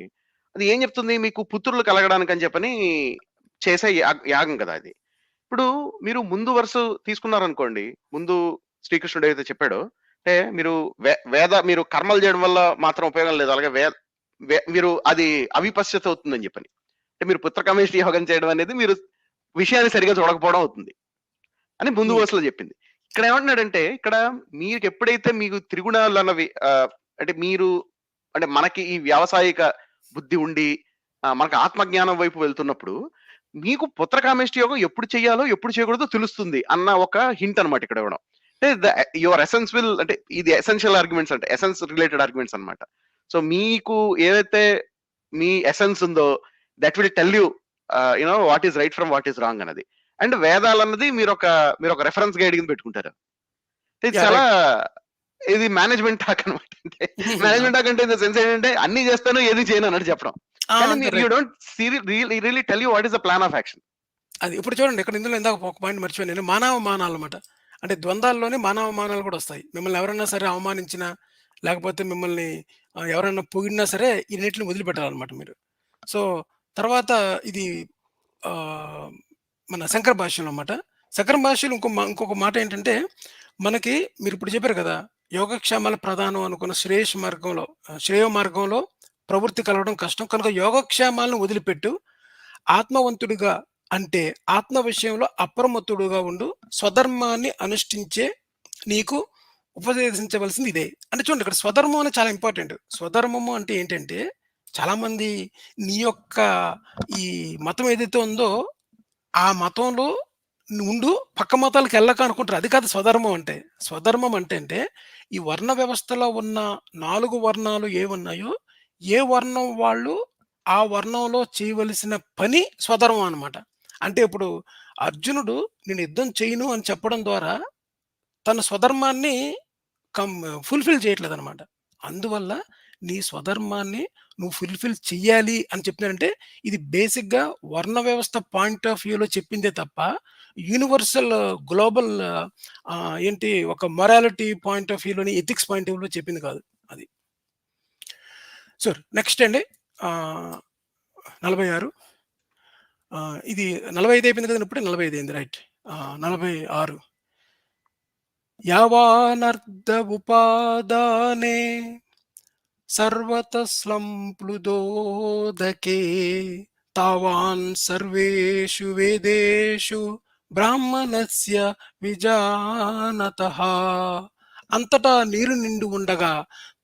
అది ఏం చెప్తుంది, మీకు పుత్రులు కలగడానికని చెప్పని చేసే యాగం కదా అది. ఇప్పుడు మీరు ముందు వరుస తీసుకున్నారనుకోండి, ముందు శ్రీకృష్ణుడు ఏదైతే చెప్పాడో, అంటే మీరు కర్మలు చేయడం వల్ల మాత్రం ఉపయోగం లేదు. అలాగే మీరు అది అవిపశ్యత అవుతుందని చెప్పని. అంటే మీరు పుత్రకామేష్టి యోగం చేయడం అనేది మీరు విషయాన్ని సరిగ్గా చూడకపోవడం అవుతుంది అని ముందు హ్మ్. వరుసలో చెప్పింది. ఇక్కడ ఏమంటున్నాడంటే, ఇక్కడ మీకెప్పుడైతే మీకు త్రిగుణాలన్నవి అంటే అంటే మనకి ఈ వ్యావసాయిక బుద్ధి ఉండి, మనకు ఆత్మజ్ఞానం వైపు వెళ్తున్నప్పుడు, మీకు పుత్రకామేష్టి యోగం ఎప్పుడు చేయాలో, ఎప్పుడు చేయకూడదో తెలుస్తుంది అన్న ఒక హింట్ అనమాట ఇక్కడ ఇవ్వడం. అంటే యువర్ ఎసెన్స్ అంటే ఇది ఎసెన్షియల్ ఆర్గ్యుమెంట్స్ అంటే ఎసెన్స్ రిలేటెడ్ ఆర్గ్యుమెంట్స్ అనమాట. సో మీకు ఏదైతే మీ ఎసెన్స్ ఉందో that will tell you what is right from what is wrong అన్నది. అండ్ వేదాలన్నది మీరొక రిఫరెన్స్ గైడ్ కింద పెట్టుకుంటారు. ఇది యాహ్! చాలా రైట్. ఇది మేనేజ్మెంట్ టాక్ అనమాట. అంటే అవును. మేనేజ్మెంట్ టాక్ అంటే ఇన్ ద సెన్స్ ఏంటంటే అన్ని చేస్తాను, ఏది చేయను అన్నట్టు చెప్పడం. ఆ! కానీ అంతే మీరు you right. Don't really tell you what is the plan of action. అది ఇప్పుడు చూడండి ఇక్కడ ఇందులో ఇందాక ఒక పాయింట్ మర్చిపోయాను నేను. మానావమానాలన్నమాట. అంటే ద్వంద్వాల్లోనే మానావమానాలు కూడా వస్తాయి. మిమ్మల్ని ఎవరైనా సరే అవమానించినా, లేకపోతే మిమ్మల్ని ఎవరైనా పొగిడినా సరే ఈన్నిటిని వదిలిపెట్టాలన్నమాట మీరు. సో, తర్వాత ఇది ఆహ్, మన శంకర భాష్యంలో అన్నమాట. శంకర భాష్యంలో ఇంకొక మాట ఏంటంటే, మనకి మీరిప్పుడు చెప్పారు కదా! యోగక్షేమాలు ప్రధానం అనుకున్న శ్రేయో మార్గంలో ప్రవృత్తి కలగడం కష్టం. కనుక యోగక్షేమాలను వదిలిపెట్టు. ఆత్మవంతుడిగా అంటే ఆత్మ విషయంలో అప్రమత్తుడుగా ఉండు. స్వధర్మాన్ని అనుష్ఠించే నీకు ఉపదేశించవలసింది ఇదే. అంటే చూడండి ఇక్కడ స్వధర్మం అనేది చాలా ఇంపార్టెంట్. స్వధర్మము అంటే ఏంటంటే, చాలామంది నీ యొక్క ఈ మతం ఏదైతే ఉందో, ఆ మతంలో ఉండు పక్క మతాలకెళ్ళక అనుకుంటారు. అది కాదు స్వధర్మం అంటే. స్వధర్మం అంటే ఈ వర్ణ వ్యవస్థలో ఉన్న 4 వర్ణాలు ఏవున్నాయో, ఏ వర్ణం వాళ్ళు ఆ వర్ణంలో చేయవలసిన పని స్వధర్మం అనమాట. అంటే ఇప్పుడు అర్జునుడు నేను యుద్ధం చేయను అని చెప్పడం ద్వారా తన స్వధర్మాన్ని కం ఫుల్‌ఫిల్ చేయట్లేదనమాట. అందువల్ల నీ స్వధర్మాన్ని నువ్వు ఫుల్‌ఫిల్ చెయ్యాలి అని చెప్తున్నాడంటే, ఇది బేసిక్‌గా వర్ణ వ్యవస్థ పాయింట్ ఆఫ్ వ్యూలో చెప్పిందే తప్ప, యూనివర్సల్ గ్లోబల్ ఏంటి ఒక మొరాలిటీ పాయింట్ ఆఫ్ వ్యూలోని, ఎథిక్స్ పాయింట్ ఆఫ్ వ్యూలో చెప్పింది కాదు. అది. నెక్స్ట్ అండి. ఆహ్, 46 ఇది 45 అయిపోయింది కదండీ ఇప్పుడే 45 అయింది రైట్. 46 యావానర్ధ ఉపాదానే సర్వతస్లంప్లుదోదకే తావాన్ సర్వేషు వేదేషు బ్రాహ్మణస్య విజానతః. అంతటా నీరు నిండి ఉండగా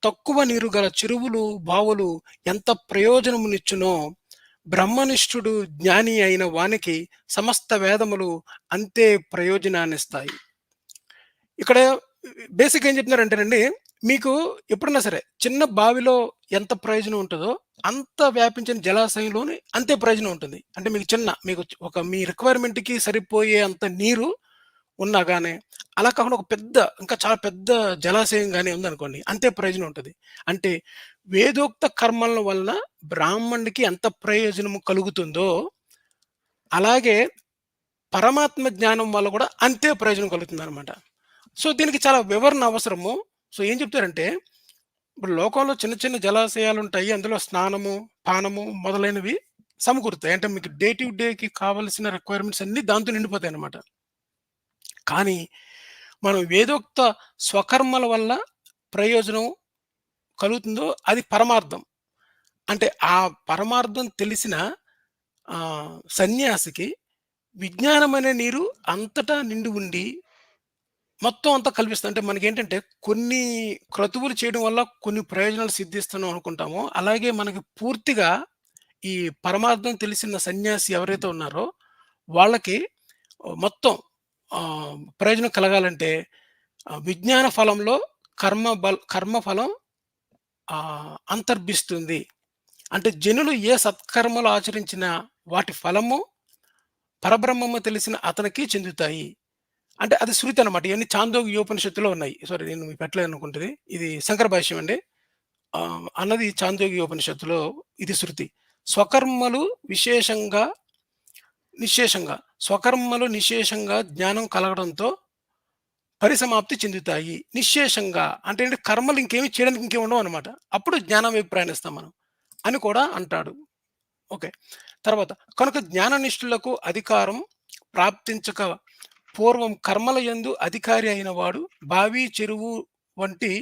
తక్కువ నీరు గల చెరువులు బావులు ఎంత ప్రయోజనమునిచ్చునో బ్రహ్మనిష్ఠుడు జ్ఞాని అయిన వానికి సమస్త వేదములు అంతే ప్రయోజనాన్నిస్తాయి. ఇక్కడ బేసిక్‌గా ఏం చెప్తున్నారంటేనండి, మీకు ఎప్పుడన్నా సరే చిన్న బావిలో ఎంత ప్రయోజనం ఉంటదో, అంత వ్యాపించిన జలాశయంలోని అంతే ప్రయోజనం ఉంటుంది. అంటే మీకు మీ రిక్వైర్మెంట్‌కి సరిపోయే అంత నీరు ఉన్నా గాని, అలా కాకుండా ఇంకా చాలా పెద్ద జలాశయం గాని ఉందనుకోండి, అంతే ప్రయోజనం ఉంటది. అంటే వేదోక్త కర్మల వలన బ్రాహ్మణుడికి ఎంత ప్రయోజనము కలుగుతుందో, అలాగే పరమాత్మ జ్ఞానం వల్ల కూడా అంతే ప్రయోజనం కలుగుతుందనమాట. దీనికి చాలా వివరణ అవసరము. ఏం చెప్తారంటే, ఇప్పుడు లోకంలో చిన్న చిన్న జలాశయాలుంటాయి. అందులో స్నానము, పానము మొదలైనవి సమకూరుతాయి. అంటే మీకు డే టు డేకి కావాల్సిన రిక్వైర్మెంట్స్ అన్నీ దాంతో నిండిపోతాయన్నమాట. కానీ మనం వేదోక్త స్వకర్మల వల్ల ప్రయోజనం కలుగుతుందో అది పరమార్థం. అంటే ఆ పరమార్థం తెలిసిన సన్యాసికి విజ్ఞానం అనే నీరు అంతటా నిండి ఉండి మొత్తం అంతా కల్పిస్తుంది. అంటే మనకేంటంటే కొన్ని క్రతువులు చేయడం వల్ల కొన్ని ప్రయోజనాలు సిద్ధిస్తున్నాం అనుకుంటామో, అలాగే మనకి పూర్తిగా ఈ పరమార్థం తెలిసిన సన్యాసి ఎవరైతే ఉన్నారో వాళ్ళకి మొత్తం ప్రయోజనం కలగాలంటే విజ్ఞాన ఫలంలో కర్మ ఫలం అంతర్భిస్తుంది. అంటే జనులు ఏ సత్కర్మలు ఆచరించినా వాటి ఫలము పరబ్రహ్మము తెలిసిన అతనికి చెందుతాయి. అంటే అది శృతి అనమాట. ఇవన్నీ చాందోగ్యోపనిషత్తులో ఉన్నాయి. సారీ, నేను మీకు పెట్టలేదనుకుంటది. ఇది శంకర భాష్యం అండి. అన్నది చాందోగ్యోపనిషత్తులో ఇది శృతి. స్వకర్మలు విశేషంగా నిశ్శేషంగా స్వకర్మలు నిశ్శేషంగా జ్ఞానం కలగడంతో పరిసమాప్తి చెందుతాయి. నిశ్శేషంగా అంటే ఏంటి, కర్మలు ఇంకేమి చేయడానికి ఇంకేమి ఉండవనమాట. అప్పుడు జ్ఞానం వైపు ప్రయాణిస్తాం మనం అని కూడా అంటాడు. ఓకే. తర్వాత కనుక జ్ఞాననిష్ఠులకు అధికారం ప్రాప్తించక పూర్వం కర్మల యందు అధికారి అయిన వాడు బావి, చెరువు వంటి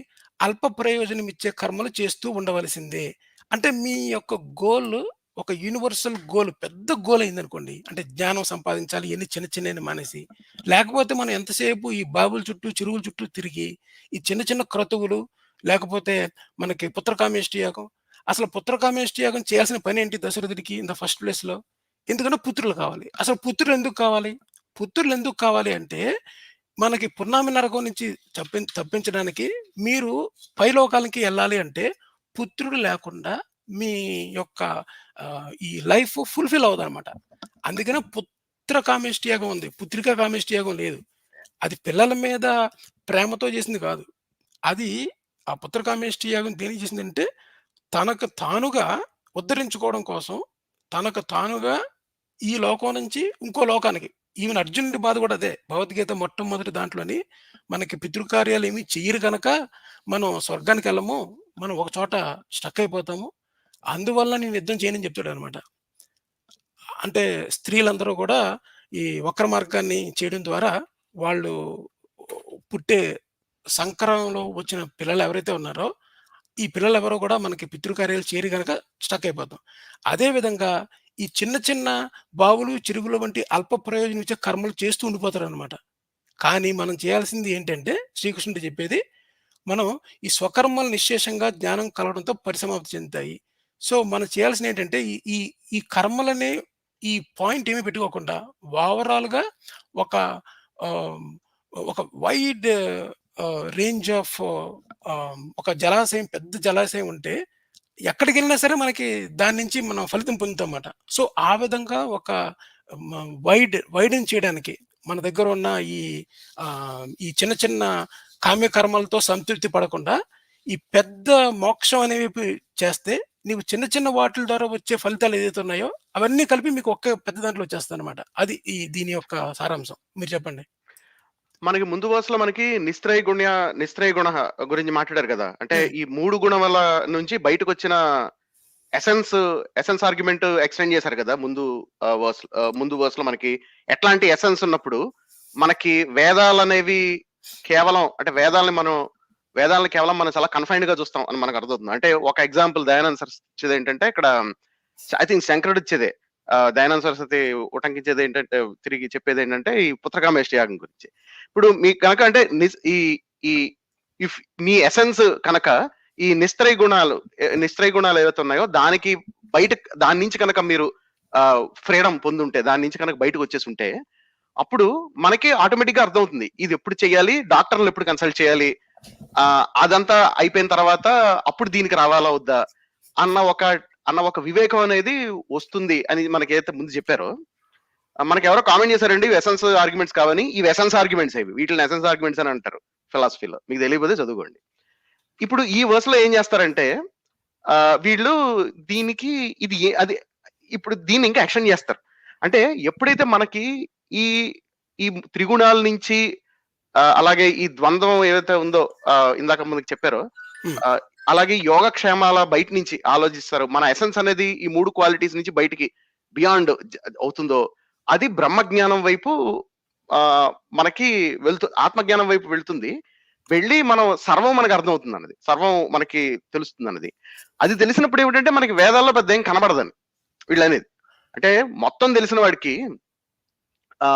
అల్ప ప్రయోజనమిచ్చే కర్మలు చేస్తూ ఉండవలసిందే. అంటే మీ యొక్క గోల్ ఒక యూనివర్సల్ గోల్, పెద్ద గోల్ అయిందనుకోండి. అంటే జ్ఞానం సంపాదించాలి, ఇయన్నీ చిన్న చిన్నవి మానేసి. లేకపోతే మనం ఎంతసేపు ఈ బావుల చుట్టూ, చెరువుల చుట్టూ తిరిగి, ఈ చిన్న చిన్న క్రతువులు, లేకపోతే మనకి పుత్రకామేష్టి యాగం. అసలు పుత్రకామేష్టి యాగం చేయాల్సిన పనేంటి దశరథుడికి ఇన్ ద ఫస్ట్ ప్లేస్‌లో? ఎందుకంటే పుత్రులు కావాలి. అసలు పుత్రులు ఎందుకు కావాలి? పుత్రులు ఎందుకు కావాలి అంటే, మనకి పున్నామి నరకం నుంచి తప్పించడానికి మీరు పైలోకాలకి ఎళ్ళాలి అంటే, పుత్రుడు లేకుండా మీ యొక్క ఈ లైఫ్ ఫుల్‌ఫిల్ అవ్వదనమాట. అందుకనే పుత్ర కామేష్టి యాగం ఉంది. పుత్రికా కామేష్టి యాగం లేదు. అది పిల్లల మీద ప్రేమతో చేసింది కాదు. అది ఆ పుత్ర కామేష్టి యాగం దేనికి చేసిందంటే, తనకు తానుగా ఉద్ధరించుకోవడం కోసం, తనకు తానుగా ఈ లోకం నుంచి ఇంకో లోకానికి. ఈవెన్ అర్జునుడి బాధ కూడా అదే. భగవద్గీత మొట్టమొదటి దాంట్లోని మనకి పితృకార్యాలు ఏమి చెయ్యరు గనక మనం స్వర్గానికెళ్ళము. మనం ఒక చోట స్టక్ అయిపోతాము. అందువల్ల నేను యుద్ధం చేయనని చెప్తాడనమాట. అంటే స్త్రీలందరూ కూడా ఈ వక్ర మార్గాన్ని చేయడం ద్వారా వాళ్ళు పుట్టే సంకరంలో వచ్చిన పిల్లలు ఎవరైతే ఉన్నారో, ఈ పిల్లలెవరో కూడా మనకి పితృకార్యాలు చేయరు గనక స్టక్ అయిపోతాం. అదే విధంగా ఈ చిన్న చిన్న బావులు, చెరువులు వంటి అల్ప ప్రయోజనం ఇచ్చే కర్మలు చేస్తూ ఉండిపోతారనమాట. కానీ మనం చేయాల్సింది ఏంటంటే, శ్రీకృష్ణుడు చెప్పేది, మనం ఈ స్వకర్మలు నిశ్శేషంగా జ్ఞానం కలగడంతో పరిసమాప్తి చెందుతాయి. సో, మనం చేయాల్సిందేంటంటే, ఈ ఈ ఈ కర్మలని ఈ పాయింట్ ఏమి పెట్టుకోకుండా ఓవరాల్‌గా ఒక ఆహ్, ఒక వైడ్ రేంజ్ ఆఫ్ ఒక జలాశయం, పెద్ద జలాశయం ఉంటే ఎక్కడికెళ్ళినా సరే మనకి దాని నుంచి మనం ఫలితం పొందుతామన్నమాట. సో, ఆ విధంగా ఒక మ వైడెన్ చేయడానికి మన దగ్గర ఉన్న ఈ చిన్న చిన్న కామ్యకర్మలతో సంతృప్తి పడకుండా, ఈ పెద్ద మోక్షం అనే వైపు చేస్తే, నీవు చిన్న చిన్న వాటిల ద్వారా వచ్చే ఫలితాలు ఏదైతే ఉన్నాయో, అవన్నీ కలిపి మీకు ఒకే పెద్ద దాంట్లో వచ్చేస్తాయన్నమాట. అది దీని యొక్క సారాంశం. మీరు చెప్పండి. మనకి ముందు వరుసలో మనకి నిస్త్రయ గుణ గురించి మాట్లాడారు కదా! అంటే హ్మ్. ఈ 3 గుణముల నుంచి బయటకొచ్చిన ఎసెన్స్ ఎసెన్స్ ఆర్గ్యుమెంట్ ఎక్స్‌టెండ్ చేశారు కదా! ముందు వరుసలో మనకి ఎట్లాంటి ఎసెన్స్ ఉన్నప్పుడు మనకి వేదాలనేవి కేవలం అంటే వేదాలను కేవలం మనం చాలా కన్‌ఫైన్డ్‌గా చూస్తాం అని మనకు అర్థమవుతుంది. అంటే ఒక ఎగ్జాంపుల్ దయానంద సరస్వతి ఇచ్చేదేంటంటే ఇక్కడ ఐ థింక్ శంకరుడు ఇచ్చేదే. దయానంద సరస్వతి ఉటంకించేది ఏంటంటే తిరిగి చెప్పేదేంటంటే ఈ పుత్రకామేష్టి యాగం గురించి. ఇప్పుడు మీకు గనక అంటే ఈ ఈ ఇఫ్ మీ ఎసెన్స్ కనుక ఈ నిస్త్రయ గుణాలు ఏవైతే ఉన్నాయో దాని నుంచి కనుక మీరు ఫ్రీడమ్ పొందుంటే, దాని నుంచి కనుక బయటకు వచ్చేసుంటే, అప్పుడు మనకి ఆటోమేటిక్ గా అర్థమవుతుంది. ఇది ఎప్పుడు చేయాలి, డాక్టర్లు ఎప్పుడు కన్సల్ట్ చేయాలి, అదంతా అయిపోయిన తర్వాత అప్పుడు దీనికి రావాలా వద్దా అన్న ఒక వివేకం అనేది వస్తుంది అని మనకి ఏదైతే ముందు చెప్పారో. మనకి ఎవరో కామెంట్ చేశారండి, ఎసెన్స్ ఆర్గ్యుమెంట్స్ కావని. ఇవి ఎసెన్స్ ఆర్గ్యుమెంట్స్, వీటిని ఎసెన్స్ ఆర్గ్యుమెంట్స్ అని అంటారు ఫిలాసఫీలో. మీకు తెలియకపోతే చదువుకోండి. ఇప్పుడు ఈ వర్స్ లో ఏం చేస్తారంటే, వీళ్ళు దీనికి అది ఇప్పుడు దీన్ని ఇంకా ఎక్స్టెండ్ చేస్తారు. అంటే ఎప్పుడైతే మనకి ఈ ఈ త్రిగుణాల నుంచి అలాగే ఈ ద్వంద్వం ఏదైతే ఉందో ఇందాక మనకి చెప్పారో, హ్మ్. అలాగే యోగక్షేమాల బయట నుంచి ఆలోచిస్తారు. మన ఎసెన్స్ అనేది ఈ 3 క్వాలిటీస్ నుంచి బయటికి బియాండ్ అవుతుందో, అది బ్రహ్మజ్ఞానం వైపు మనకి ఆత్మజ్ఞానం వైపు వెళ్తుంది. వెళ్ళి సర్వం మనకు అర్థమవుతుంది అన్నది, సర్వం మనకి తెలుస్తుంది అన్నది. అది తెలిసినప్పుడు ఏమిటంటే మనకి వేదాల్లో పెద్ద ఏం కనబడదని వీళ్ళనేది. అంటే మొత్తం తెలిసిన వాడికి ఆ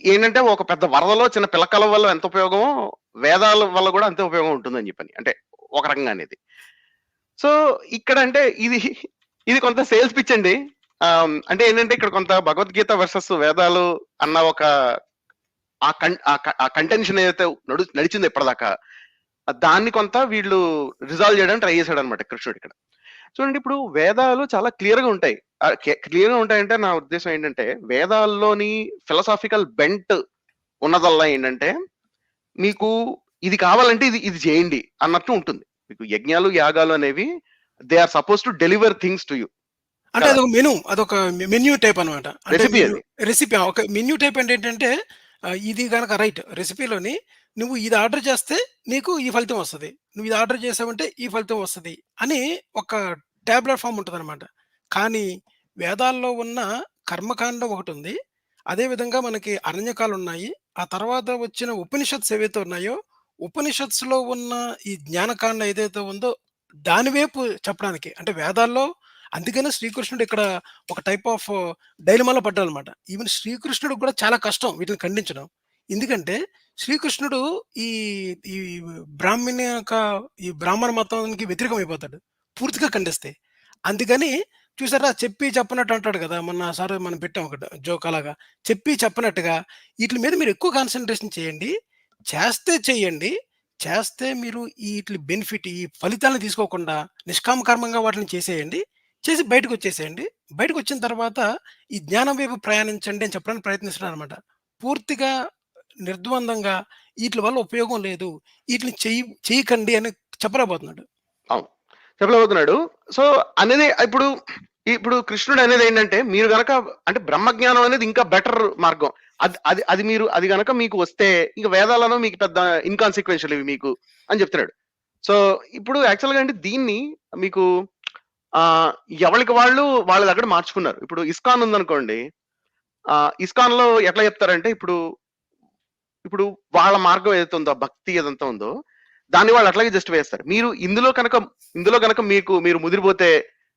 ఏంటంటే ఒక పెద్ద వరదలో చిన్న పిలకల వల్ల ఎంత ఉపయోగమో, వేదాల వల్ల కూడా అంతే ఉపయోగం ఉంటుందని చెప్పని. అంటే ఒక రకంగా అనేది. సో ఇక్కడ అంటే ఇది కొంత సేల్స్ పిచ్ అండి. అంటే ఏంటంటే ఇక్కడ కొంత భగవద్గీత వర్సెస్ వేదాలు అన్న ఒక ఆ కంటెన్షన్ ఏదైతే నడిచిందో ఇప్పటిదాకా, దాన్ని కొంత వీళ్ళు రిజాల్వ్ చేయడానికి ట్రై చేశాడు అనమాట కృష్ణుడు ఇక్కడ. చూడండి ఇప్పుడు వేదాలు చాలా క్లియర్‌గా ఉంటాయి. క్లియర్‌గా ఉంటాయంటే నా ఉద్దేశ్యం ఏంటంటే, వేదాల్లోని ఫిలాసాఫికల్ బెంట్ ఉన్నదల్లా ఏంటంటే, మీకు ఇది కావాలంటే ఇది ఇది చేయండి అన్నట్టు ఉంటుంది. మీకు యజ్ఞాలు, యాగాలు అనేవి they are suppose to deliver things to you. అంటే కదా! అదొక మెను. అదొక మెన్యూ టైప్ అనమాట. అంటే రెసిపీ మెన్యూ అది. రెసిపీ ఒక మెన్యూ టైప్ అంటే ఏంటంటే ఇది గనక రైట్ రెసిపీలోని నువ్వు ఇది ఆర్డర్ చేస్తే నీకు ఈ ఫలితం వస్తది. నువ్వు ఇది ఆర్డర్ చేసావంటే ఈ ఫలితం వస్తది అని ఒక టాబ్లెట్ ఫార్మ్ ఉంటదనమాట. కానీ వేదాల్లో ఉన్న కర్మకాండం ఒకటుంది. అదే విధంగా మనకి అరణ్యకాలున్నాయి. ఆ తర్వాత వచ్చిన ఉపనిషత్స్ ఏవైతే ఉన్నాయో, ఉపనిషత్స్‌లో ఉన్న ఈ జ్ఞానకాండ ఏదైతే ఉందో దాని వైపు చెప్పడానికి అంటే వేదాల్లో అందుకనే శ్రీకృష్ణుడు ఇక్కడ ఒక టైప్ ఆఫ్ డైలమాలో పడ్డాడనమాట. ఈవెన్ శ్రీకృష్ణుడికి కూడా చాలా కష్టం వీటిని ఖండించడం. ఎందుకంటే శ్రీకృష్ణుడు ఈ ఈ బ్రాహ్మణ ఈ బ్రాహ్మణ మతానికి వ్యతిరేకం అయిపోతాడు. పూర్తిగా ఖండిస్తే. అందుకని చూసారా చెప్పి చెప్పనట్టు అంటాడు కదా! మొన్న సారి మనం పెట్టాం ఒకటి జోక్ అలాగా. చెప్పి చెప్పనట్టుగా ఈట్లి మీద మీరు ఎక్కువ కాన్సంట్రేషన్ చేయండి. చేస్తే చేయండి. చేస్తే మీరు ఈట్లి బెనిఫిట్ ఈ ఫలితాలను తీసుకోకుండా నిష్కామకర్మంగా వాటిని చేసేయండి. చేసి బయటకొచ్చేసేయండి. బయటకొచ్చిన తర్వాత ఈ జ్ఞానం వైపు ప్రయాణించండి అని చెప్పడానికి ప్రయత్నిస్తున్నాడనమాట. పూర్తిగా నిర్ద్వందంగా ఈట్లి వల్ల ఉపయోగం లేదు. ఈటిని చేయకండి అని చెప్పలేకపోతున్నాడు. అవును. చెప్పలేకపోతున్నాడు. సో, అనేది ఇప్పుడు, ఇప్పుడు కృష్ణుడు అనేదేంటంటే, మీరు గనక అంటే బ్రహ్మజ్ఞానం అనేది ఇంకా బెటర్ మార్గం. అది అది అది మీరు అది గనక మీకు వస్తే, ఇంక వేదాలను మీకు పెద్ద ఇన్‌కాన్సిక్వెన్షియల్ ఇవి మీకు అని చెప్తున్నాడు. సో, ఇప్పుడు యాక్చువల్‌గా అంటే దీన్ని మీకు ఆహ్, ఎవళ్ళకి వాళ్ళు వాళ్ళ దగ్గర మార్చుకున్నారు. ఇప్పుడు ఇస్కాన్ ఉందనుకోండి. ఇస్కాన్‌లో ఎట్లా చెప్తారంటే, ఇప్పుడు ఇప్పుడు వాళ్ళ మార్గం ఏదైతే ఉందో, ఆ భక్తి ఏదంతా ఉందో, దాన్ని వాళ్ళు అట్లాగే జస్ట్ వేస్తారు. మీరు ఇందులో గనక మీరు ముదిరిపోతే,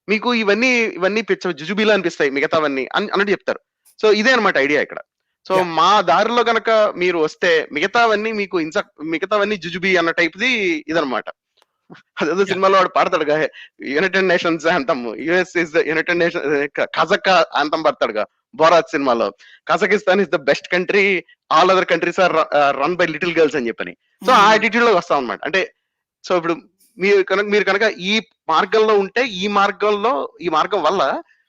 మీకు ఇవన్నీ పిచ్చ జుజుబీలా అనిపిస్తాయి మిగతావన్నీ అన్నట్టు చెప్తారు. సో, ఇదే అన్నమాట ఐడియా ఇక్కడ. So, yeah! మా దారిలో గనక మీరు వస్తే మిగతావన్నీ మీకు మిగతావన్నీ జుజుబీ అన్న టైప్‌ది ఇదన్నమాట. అదేదో యాహ్! సినిమాలో వాడు పాడతాడుగా United Nations anthem. US is the United Nation Kazakh anthem పాడతాడుగా బోరాత్ సినిమాలో. Kazakhstan is the best country. All other countries are run by little girls అని చెప్పని. సో ఆ హ్మ్. యాటిట్యూడ్ లో వస్తాం అనమాట. అంటే సో ఇప్పుడు మీరు కనుక ఈ మార్గంలో ఉంటే ఈ మార్గం వల్ల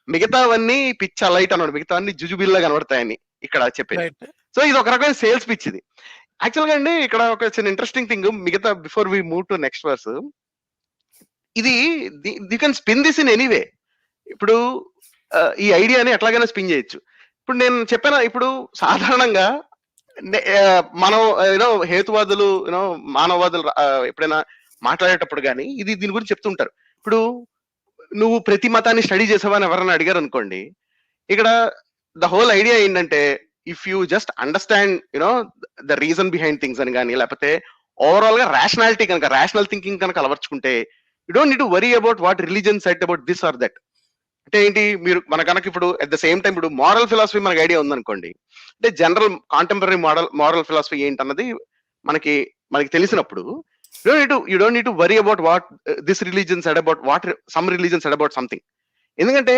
మిగతావన్నీ పిచ్చ లైట్ అన్నమాట. మిగతావన్నీ జుజుబిల్లా కనబడతాయని ఇక్కడ చెప్పేది. రైట్. సో ఇది ఒక రకమైన సేల్స్ పిచ్ ఇది. యాక్చువల్ గా అండి ఇక్కడ ఒక చిన్న ఇంట్రెస్టింగ్ థింగ్ మిగతా before we move to next verse. ఇది you can spin this in anyway. ఇప్పుడు ఈ ఐడియాని ఎట్లాగైనా స్పిన్ చేయొచ్చు. ఇప్పుడు నేను చెప్పాను ఇప్పుడు సాధారణంగా మనం హేతువాదులు మానవవాదులు ఎప్పుడైనా మాట్లాడేటప్పుడు కానీ దీని గురించి చెప్తుంటారు. ఇప్పుడు నువ్వు ప్రతి మతాన్ని స్టడీ చేసావని ఎవరైనా అడిగారు అనుకోండి, ఇక్కడ ద హోల్ ఐడియా ఏంటంటే if you just understand the reason behind things అని కానీ, లేకపోతే ఓవరాల్ గా రేషనాలిటీ కనుక రేషనల్ థింకింగ్ కనుక అలవర్చుకుంటే you don't need to worry about what religion set about this or that. అంటే ఏంటి, మీరు మన కనుక ఇప్పుడు అట్ ద సేమ్ టైం ఇప్పుడు మారల్ ఫిలాసఫీ మనకి ఐడియా ఉందనుకోండి, అంటే జనరల్ కాంటెంపరీ మారల్ ఫిలాసఫీ ఏంటన్నది మనకి మనకి తెలిసినప్పుడు you don't need to worry about what this religion said about what some religion said about something. ఎందుకంటే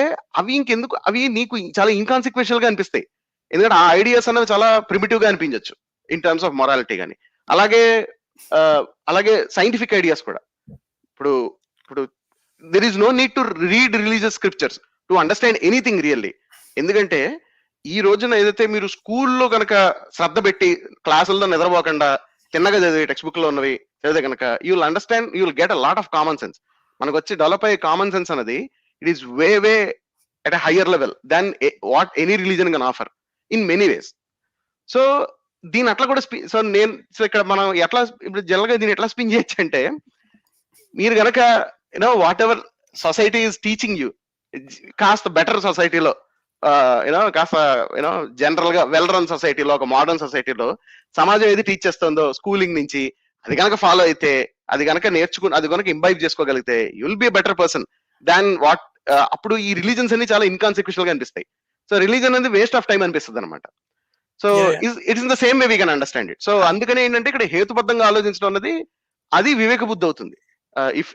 అవి నీకు చాలా ఇన్కాన్సిక్వెన్షియల్ గా అనిపిస్తాయి. ఎందుకంటే ఆ ఐడియాస్ అనేవి చాలా ప్రిమిటివ్ గా అనిపించవచ్చు ఇన్ టర్మ్స్ ఆఫ్ మొరాలిటీ కానీ. అలాగే అలాగే సైంటిఫిక్ ఐడియాస్ కూడా. ఇప్పుడు ఇప్పుడు there is no need to read religious scriptures to understand anything really. ఎందుకంటే ఈ రోజున ఏదైతే మీరు స్కూల్లో కనుక శ్రద్ధ పెట్టి క్లాసుల్లో నిద్రపోకుండా తిన్నగా చదివి టెక్స్ట్ బుక్ లో ఉన్నవి చదివితే కనుక you will understand, you will get a lot of common sense. మనకు వచ్చి డెవలప్ అయ్యే కామన్ సెన్స్ అనేది it is way at a higher level than what any religion can offer in many ways. So దీని అట్లా కూడా so ఇక్కడ మనం ఎట్లా ఇప్పుడు జనరల్ గా దీన్ని ఎట్లా స్పిన్ చేయొచ్చు అంటే, మీరు గనక what ever society is teaching you కాస్త బెటర్ సొసైటీలో కాస్త జనరల్ గా వెల్ రన్ సొసైటీలో, ఒక మోడర్న్ సొసైటీలో సమాజం ఏది టీచ్ చేస్తుందో స్కూలింగ్ నుంచి అది కనుక ఫాలో అయితే, అది కనుక అది కనుక ఇంబైబ్ చేసుకోగలిగితే you will be a better person than what. అప్పుడు ఈ రిలీజన్స్ అన్ని చాలా ఇన్కాన్సిక్వెన్షియల్ గా అనిపిస్తాయి. సో రిలీజన్ అనేది వేస్ట్ ఆఫ్ టైం అనిపిస్తుంది అనమాట. So it's in the same way we can understand it. So అందుకనే ఏంటంటే ఇక్కడ హేతుబద్ధంగా ఆలోచించడం అన్నది అది వివేక బుద్ధి అవుతుంది.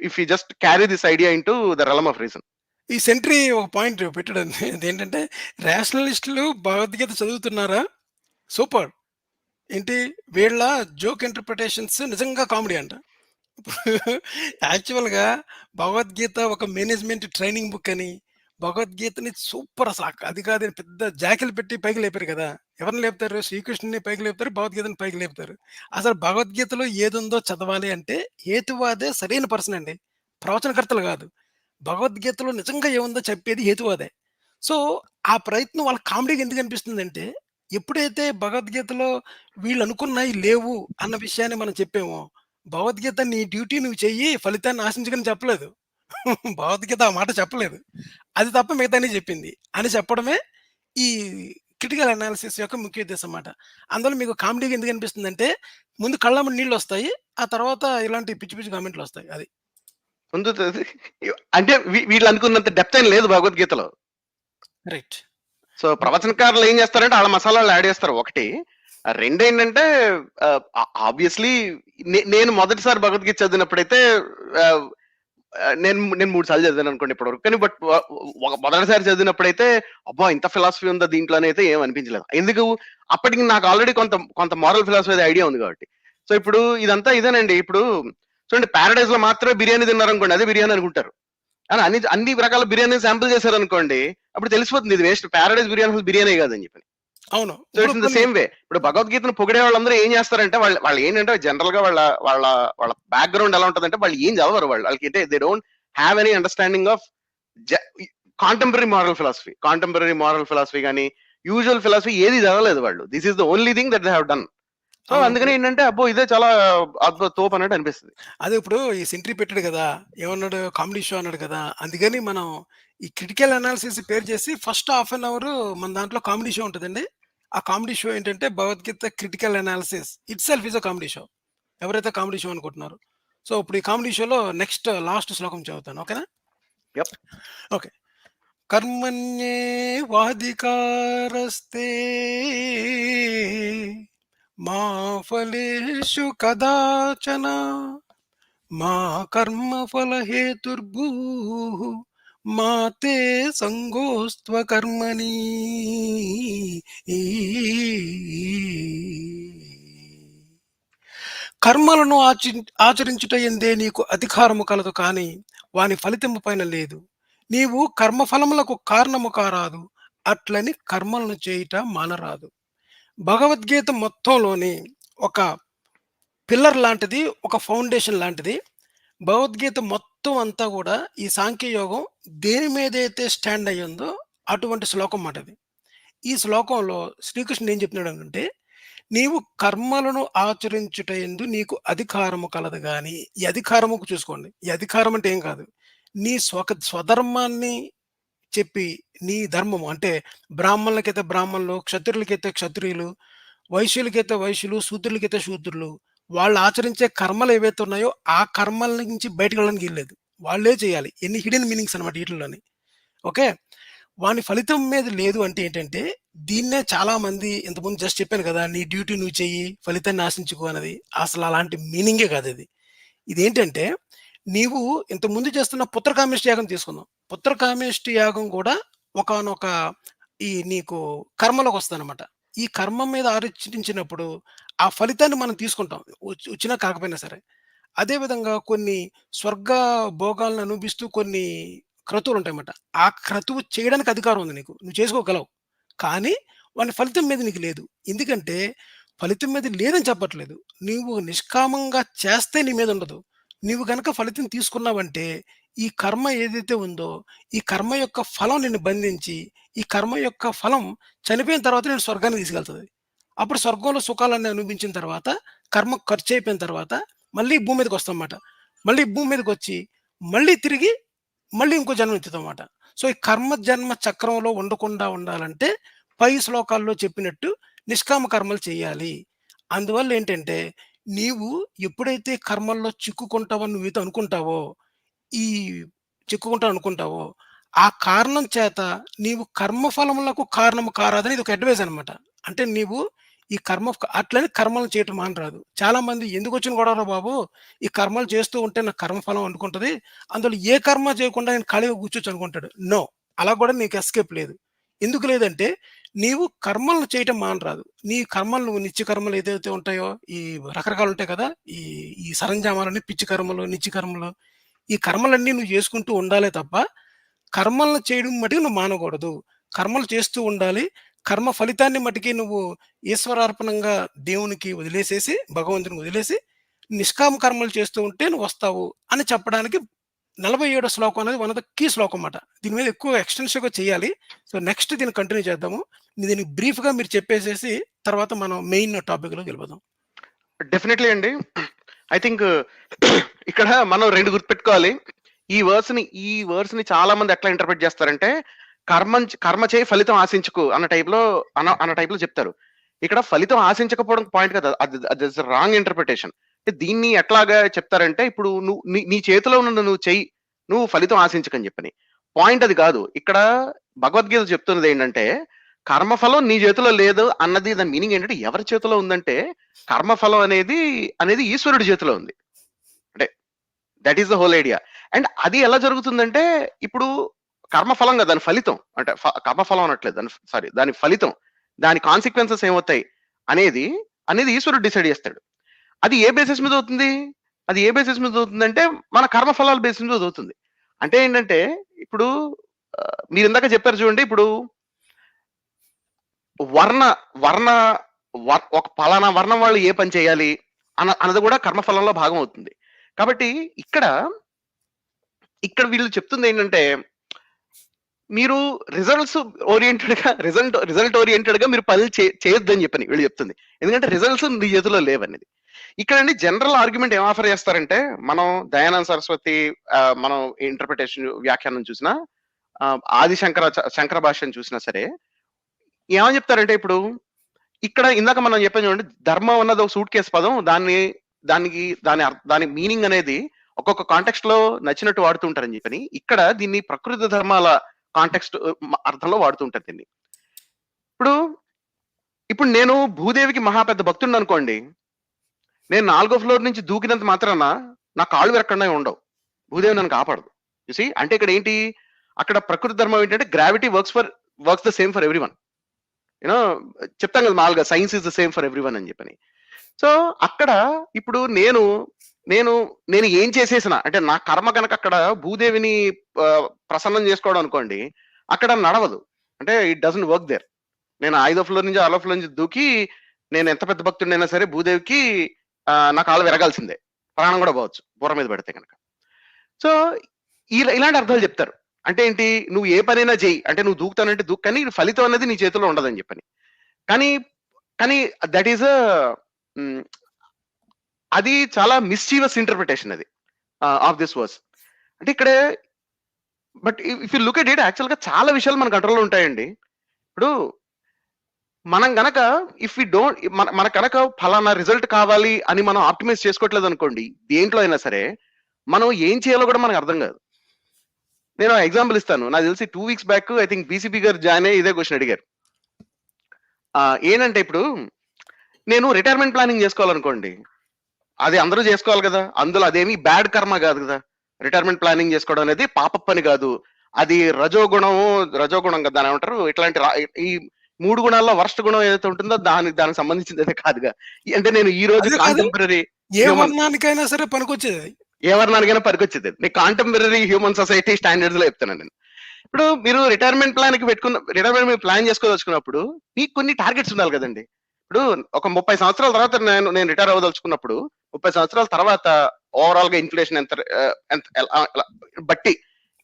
If you just carry this idea in to the realm of reason. ఈ సెంట్రీ ఒక పాయింట్ పెట్టాడు. అదేంటంటే రేషనలిస్టులు భగవద్గీత చదువుతున్నారా? సూపర్. ఏంటి వీళ్ళ జోక్ ఇంటర్ప్రిటేషన్స్ నిజంగా కామెడీ అంట. యాక్చువల్‌గా భగవద్గీత ఒక మేనేజ్‌మెంట్ ట్రైనింగ్ బుక్ అని, భగవద్గీతని సూపర్ అసల అది కాదని పెద్ద జాకిలు పెట్టి పైకి లేపారు కదా! ఎవరిని లేపుతారు? శ్రీకృష్ణుడిని పైకి లేపుతారు. భగవద్గీతని పైకి లేపుతారు. అసలు భగవద్గీతలో ఏదుందో చదవాలి అంటే హేతువాదే సరైన పర్సన్ అండి. ప్రవచనకర్తలు గాదు. భగవద్గీతలో నిజంగా ఏముందో చెప్పేది హేతువాదే. సో, ఆ ప్రయత్నం వాళ్ళకి కామెడీగా ఎందుకు అనిపిస్తుందంటే, ఎప్పుడైతే భగవద్గీతలో వీళ్ళనుకున్నయి లేవు అన్న విషయాన్ని మనం చెప్పామో, భగవద్గీత నీ డ్యూటీ నువ్వు చెయ్యి, ఫలితాన్ని ఆశించకని చెప్పలేదు. భగవద్గీత ఆ మాట చెప్పలేదు. అది తప్ప మిగతాయన్ని చెప్పింది. అని చెప్పడమే ఈ క్రిటికల్ అనాలిసిస్ యొక్క ముఖ్య ఉద్దేశం మాట. అందులో మీకు కామెడీగా ఎందుకు అనిపిస్తుందంటే, ముందు కళ్ళమ్మట నీళ్లొస్తాయి. ఆ తర్వాత ఇలాంటి పిచ్చి పిచ్చి కామెంట్‌లొస్తాయి. అది. ముందు అంటే వీళ్ళు అనుకున్నంత డెప్త్ ఏం లేదు భగవద్గీతలో. రైట్. సో ప్రవచనకారులు ఏం చేస్తారంటే వాళ్ళ మసాలాలు యాడ్ చేస్తారు ఒకటి. రెండేంటంటే ఆబ్వియస్లీ నేను మొదటిసారి భగవద్గీత చదివినప్పుడైతే ఆహ్, నేను నేను 3 సార్లు చదివాను అనుకోండి ఇప్పటివరకు. కానీ బట్ మొదటిసారి చదివినప్పుడైతే అబ్బా! ఇంత ఫిలాసఫీ ఉందా దీంట్లో అని అయితే ఏం అనిపించలేదు. ఎందుకు? అప్పటికి నాకు ఆల్రెడీ కొంత కొంత మోరల్ ఫిలాసఫీ ఐడియా ఉంది కాబట్టి. సో ఇప్పుడు ఇదంతా ఇదేనండి. ఇప్పుడు చూడండి పారడైస్ లో మాత్రమే బిర్యానీ తిన్నారనుకోండి అదే బిర్యానీ అనుకుంటారు. అని అన్ని రకాల బిర్యానీ శాంపుల్ చేశారనుకోండి అప్పుడు తెలిసిపోతుంది ఇది వేస్ట్ పారడైస్ బిర్యానీ అసలు బిర్యానీ కాదని చెప్పి. అవును. So it's in the same way. ఇప్పుడు భగవద్గీతను పొగిడే వాళ్ళందరూ ఏం చేస్తారంటే వాళ్ళు ఏంటంటే జనరల్ గా వాళ్ళ వాళ్ళ వాళ్ళ బ్యాక్గ్రౌండ్ ఎలా ఉంటుందంటే వాళ్ళు ఏం చదవరు వాళ్ళకి అంటే they don't have any understanding of contemporary moral philosophy కానీ యూజువల్ ఫిలాసఫీ ఏది చదవలేదు వాళ్ళు. This is the only thing that they have done. So అవును. అందుకని ఏంటంటే అబ్బో ఇదే చాలా అద్భుత తోపు అన్నట్టు అనిపిస్తుంది. అదే ఇప్పుడు ఈ సెంట్రీ పెట్టాడు కదా! ఏమన్నాడు? కామెడీ షో అన్నాడు కదా! అందుకని మనం ఈ క్రిటికల్ అనాలిసిస్ పేరు చేసి ఫస్ట్ హాఫ్ అన్ అవర్ మన దాంట్లో కామెడీ షో ఉంటదండి. ఆ కామెడీ షో ఏంటంటే Bhagavad Gita critical analysis itself is a comedy show. ఎవరైతే కామెడీ షో అనుకుంటున్నారో. సో, ఇప్పుడు ఈ కామెడీ షోలో నెక్స్ట్ లాస్ట్ శ్లోకం చదువుతాను. ఓకేనా? యప్. ఓకే. కర్మణ్యేవాధికారస్తే మా ఫలేషు కదాచన మా కర్మఫల హేతుర్భూః మా తే సంగోస్త్వ కర్మణి. కర్మలను ఆచరించుట ఎందే నీకు అధికారము కలదు కానీ వాని ఫలితము పైన లేదు. నీవు కర్మఫలములకు కారణము కారాదు. అట్లని కర్మలను చేయుట మానరాదు. భగవద్గీత మొత్తంలోని ఒక పిల్లర్ లాంటిది, ఒక ఫౌండేషన్ లాంటిది. భగవద్గీత మొత్తం అంతా గూడా ఈ సాంఖ్యయోగం దేని మీదైతే స్టాండ్ అయ్యుందో అటువంటి శ్లోకం మాటది. ఈ శ్లోకంలో శ్రీకృష్ణుడు ఏం చెప్తున్నాడనంటే, నీవు కర్మలను ఆచరించుట యందు నీకు అధికారము కలదు గాని, ఈ అధికారముకు చూసుకోండి. ఈ అధికారం అంటే ఏం కాదు. నీ స్వధర్మాన్ని చెప్పి, నీ ధర్మము అంటే బ్రాహ్మణులకైతే బ్రాహ్మణులు, క్షత్రియులకైతే క్షత్రియులు, వైశ్యులకైతే వైశ్యులు, శూద్రులకైతే శూద్రులు. వాళ్ళు ఆచరించే కర్మలు ఏవైతే ఉన్నాయో, ఆ కర్మల నుంచి బయటకి వెళ్ళడానికి వీల్లేదు. వాళ్ళే చేయాలి. ఎన్ని హిడెన్ మీనింగ్స్ అన్నమాట ఈటిల్లోని. ఓకే. వాని ఫలితం మీద లేదు అంటే ఏంటంటే, దీన్నే చాలామంది ఇంతకుముందు జస్ట్ చెప్పాను కదా! నీ డ్యూటీ నువ్వు చెయ్యి, ఫలితాన్ని ఆశించుకో అన్నది. అసలు అలాంటి మీనింగే కాదది. ఇదేంటంటే, నీవు ఇంతకుముందు చేస్తున్న పుత్రకామేష్టి యాగం తీసుకుందాం. పుత్రకామేష్టి యాగం కూడా ఒకానొక నీకు కర్మలోకొస్తదనమాట. ఈ కర్మ మీద ఆలోచించినప్పుడు, ఆ ఫలితాన్ని మనం తీసుకుంటాం. వచ్చినా కాకపోయినా సరే. అదే విధంగా కొన్ని స్వర్గ భోగాలను అనుభవిస్తూ కొన్ని క్రతువులుంటాయన్నమాట. ఆ క్రతువు చేయడానికి అధికారం ఉంది నీకు. నువ్వు చేసుకోగలవు. కానీ వాని ఫలితం మీద నీకు లేదు. ఎందుకంటే ఫలితం మీద లేదని చెప్పట్లేదు. నీవు నిష్కామంగా చేస్తే నీ మీద ఉండదు. నీవు గనక ఫలితం తీసుకున్నావంటే, ఈ కర్మ ఏదైతే ఉందో, ఈ కర్మ యొక్క ఫలం నిన్ను బంధించి, ఈ కర్మ యొక్క ఫలం చనిపోయిన తర్వాత నిన్ను స్వర్గానికి తీసుకెళ్తది. అప్పుడు స్వర్గంలో సుఖాలన్నీ అనుభవించిన తర్వాత, కర్మ ఖర్చయిపోయిన తర్వాత, మళ్ళీ భూమి మీదకొస్తాం మాట. మళ్ళీ భూమి మీదకొచ్చి, మళ్ళీ తిరిగి మళ్ళీ ఇంకో జన్మ ఎత్తుతామాట. సో, ఈ కర్మ జన్మ చక్రంలో ఉండకుండా ఉండాలంటే, పై శ్లోకాల్లో చెప్పినట్టు నిష్కామ కర్మలు చేయాలి. అందువల్లేంటంటే, నీవు ఎప్పుడైతే కర్మల్లో చిక్కుకుంటావని నువ్వైతే అనుకుంటావో, ఈ చిక్కుకుంటావనుకుంటావో, ఆ కారణం చేత నీవు కర్మఫలములకు కారణము కారాదని ఇదొక అడ్వైస్ అనమాట. అంటే నీవు ఈ అట్లని కర్మలను చేయటం మానరాదు. చాలామంది ఎందుకొచ్చిన గొడవరా బాబు! ఈ కర్మలు చేస్తూ ఉంటే నాకు కర్మఫలం అంటుకుంటది. అందులో ఏ కర్మ చేయకుండా నేను ఖాళీగా కూర్చోచ్చు అనుకుంటాడు. నో. అలా కూడా నీకు ఎస్కేప్ లేదు. ఎందుకు లేదంటే, నీవు కర్మలను చేయటం మానరాదు. నీ కర్మలు నువ్వు నిత్య కర్మలు ఏదైతే ఉంటాయో, ఈ రకరకాలు ఉంటాయి కదా! ఈ ఈ సరంజామాలని పిచ్చి కర్మలు, నిత్య కర్మలు, ఈ కర్మలన్నీ నువ్వు చేసుకుంటూ ఉండాలే తప్ప, కర్మలను చేయడం మటికి నువ్వు మానకూడదు. కర్మలు చేస్తూ ఉండాలి. కర్మ ఫలితాన్ని మటికి నువ్వు ఈశ్వరార్పణంగా దేవునికి వదిలేసేసి, భగవంతునికి వదిలేసి, నిష్కామ కర్మలు చేస్తూ ఉంటే నువ్వొస్తావు అని చెప్పడానికి 47 శ్లోకం అనేది వన్ ఆఫ్ ద కీ శ్లోకం మాట. దీని మీద ఎక్కువ ఎక్స్‌టెన్సివ్‌గా చేయాలి. సో, నెక్స్ట్ దీన్ని కంటిన్యూ చేద్దాము. దీన్ని బ్రీఫ్‌గా మీరు చెప్పేసేసి తర్వాత మనం మెయిన్ టాపిక్‌లోకి వెళ్ళిపోదాం. డెఫినెట్లీ అండి. ఐ థింక్ ఇక్కడ మనం 2 గుర్తుపెట్టుకోవాలి. ఈ వర్స్‌ని చాలా మంది ఎట్లా ఇంటర్ప్రిట్ చేస్తారంటే, కర్మ చేయి ఫలితం ఆశించకు అన్న టైప్‌లో చెప్తారు. ఇక్కడ ఫలితం ఆశించకపోవడం పాయింట్ కాదు. అది రాంగ్ ఇంటర్ప్రిటేషన్. దీన్ని ఎట్లాగా చెప్తారంటే, ఇప్పుడు నువ్వు నీ చేతిలో ఉన్నది నువ్వు చెయ్యి. నువ్వు ఫలితం ఆశించకని చెప్పని. పాయింట్ అది కాదు. ఇక్కడ భగవద్గీత చెప్తున్నది ఏంటంటే, కర్మఫలం నీ చేతిలో లేదు అన్నది దాని మీనింగ్ ఏంటంటే, ఎవరి చేతిలో ఉందంటే, కర్మఫలం అనేది ఈశ్వరుడి చేతిలో ఉంది. అంటే that is the whole idea. And అది ఎలా జరుగుతుందంటే, ఇప్పుడు కర్మఫలం కదా, దాని ఫలితం అంటే కర్మఫలం అనట్లేదు, దాని ఫలితం, దాని కాన్సిక్వెన్సెస్ ఏమవుతాయి అనేది ఈశ్వరుడు డిసైడ్ చేస్తాడు. అది ఏ బేసిస్ మీద అవుతుంది? అది ఏ బేసిస్ మీద అవుతుందంటే, మన కర్మఫలాల బేసిస్ మీద అవుతుంది. అంటే ఏంటంటే, ఇప్పుడు మీరు ఇందాక చెప్పారు చూడండి, ఇప్పుడు వర్ణ వర్ణ ఒక పలానా వర్ణం వాళ్ళు ఏ పని చేయాలి అన్నది కూడా కర్మఫలంలో భాగం అవుతుంది. కాబట్టి ఇక్కడ వీళ్ళు చెప్తుంది ఏంటంటే, మీరు రిజల్ట్ ఓరియంటెడ్ గా మీరు పనులు చేయొద్దని చెప్పని వీళ్ళు చెప్తుంది. ఎందుకంటే రిజల్ట్స్ నీ చేతిలో లేవనేది. ఇక్కడ అండి జనరల్ ఆర్గ్యుమెంట్ ఏం ఆఫర్ చేస్తారంటే, మనం దయానంద సరస్వతి మనం ఇంటర్ప్రిటేషన్ వ్యాఖ్యానం చూసినా, ఆది శంకర భాష్యం చూసినా సరే, ఏమని చెప్తారంటే, ఇప్పుడు ఇక్కడ ఇందాక మనం చెప్పాం చూడండి, ధర్మం అన్నది ఒక సూట్ కేసు పదం. దాని మీనింగ్ అనేది ఒక్కొక్క కాంటెక్స్ట్ లో నచ్చినట్టు వాడుతుంటారని చెప్పని, ఇక్కడ దీన్ని ప్రకృతి ధర్మాల కాంటెక్స్ట్ అర్థంలో వాడుతుంటారు దీన్ని. ఇప్పుడు నేను భూదేవికి మహా పెద్ద భక్తుడిని అనుకోండి, నేను 4వ ఫ్లోర్ నుంచి దూకినంత మాత్రాన నా కాళ్ళు విరక్కుండా ఉండవు. భూదేవి నన్ను కాపాడదు. చూసి అంటే ఇక్కడ ఏంటి, అక్కడ ప్రకృతి ధర్మం ఏంటంటే, gravity works the same for every one. You know చెప్తాం కదా మామూలుగా, science is the same for every one అని చెప్పని. సో అక్కడ ఇప్పుడు నేను ఏం చేసేసినా అంటే, నా కర్మ కనుక అక్కడ భూదేవిని ప్రసన్నం చేసుకోవడం అనుకోండి, అక్కడ నడవదు. అంటే ఇట్ డజంట్ వర్క్ దేర్. నేను 5వ ఫ్లోర్ నుంచి 6వ ఫ్లోర్ నుంచి దూకి, నేను ఎంత పెద్ద భక్తుడినైనా సరే భూదేవికి నా కాళ్ళు విరగాల్సిందే, ప్రాణం కూడా పోవచ్చు బుర్ర మీద పెడితే కనుక. సో ఇలాంటి అర్థాలు చెప్తారు. అంటే ఏంటి, నువ్వు ఏ పనైనా చెయ్యి, అంటే నువ్వు దూకుతానంటే దూకు, కానీ ఫలితం అనేది నీ చేతిలో ఉండదని చెప్పని. కానీ దట్ ఈస్ అది చాలా మిస్చీవస్ ఇంటర్ప్రిటేషన్ అది ఆఫ్ దిస్ వర్స్. అంటే ఇక్కడ but if you look at it, actual గా చాలా విషయాలు మన కంట్రోల్లో ఉంటాయండి. ఇప్పుడు మనం గనక మన కనుక ఫలానా రిజల్ట్ కావాలి అని మనం ఆప్టిమైజ్ చేసుకోవట్లేదు అనుకోండి, దేంట్లో అయినా సరే, మనం ఏం చేయాలో కూడా మనకు అర్థం కాదు. నేను ఎగ్జాంపుల్ ఇస్తాను. నాకు తెలిసి 2 weeks back I think BCP గారు జాయిన్ అయ్యి ఇదే క్వశ్చన్ అడిగారు. ఏంటంటే, ఇప్పుడు నేను రిటైర్మెంట్ ప్లానింగ్ చేసుకోవాలనుకోండి, అది అందరూ చేసుకోవాలి కదా, అందులో అదేమి బ్యాడ్ కర్మ కాదు కదా. రిటైర్మెంట్ ప్లానింగ్ చేసుకోవడం అనేది పాప పని కాదు, అది రజోగుణం కదా, దాని ఏమంటారు, ఇట్లాంటి ఈ 3 గుణాల్లో వర్స్ట్ గుణం ఏదైతే ఉంటుందో దానికి సంబంధించింది అయితే కాదుగా. అంటే నేను ఈ రోజు కాంటెంపరీ ఏ వర్ణానికైనా సరే పనికొచ్చేది, ఏ వర్ణానికైనా పనికొచ్చేది. నేను కాంటెంపరీ హ్యూమన్ సొసైటీ స్టాండర్డ్స్ లో చెప్తున్నాను నేను. ఇప్పుడు మీరు రిటైర్మెంట్ ప్లాన్ చేసుకోదలుచుకున్నప్పుడు మీకు కొన్ని టార్గెట్స్ ఉండాలి కదండి. ఇప్పుడు ఒక 30 సంవత్సరాల తర్వాత నేను రిటైర్ అవ్వదలుచుకున్నప్పుడు, 30 సంవత్సరాల తర్వాత ఓవరాల్ గా ఇన్ఫ్లేషన్ ఎంత బట్టి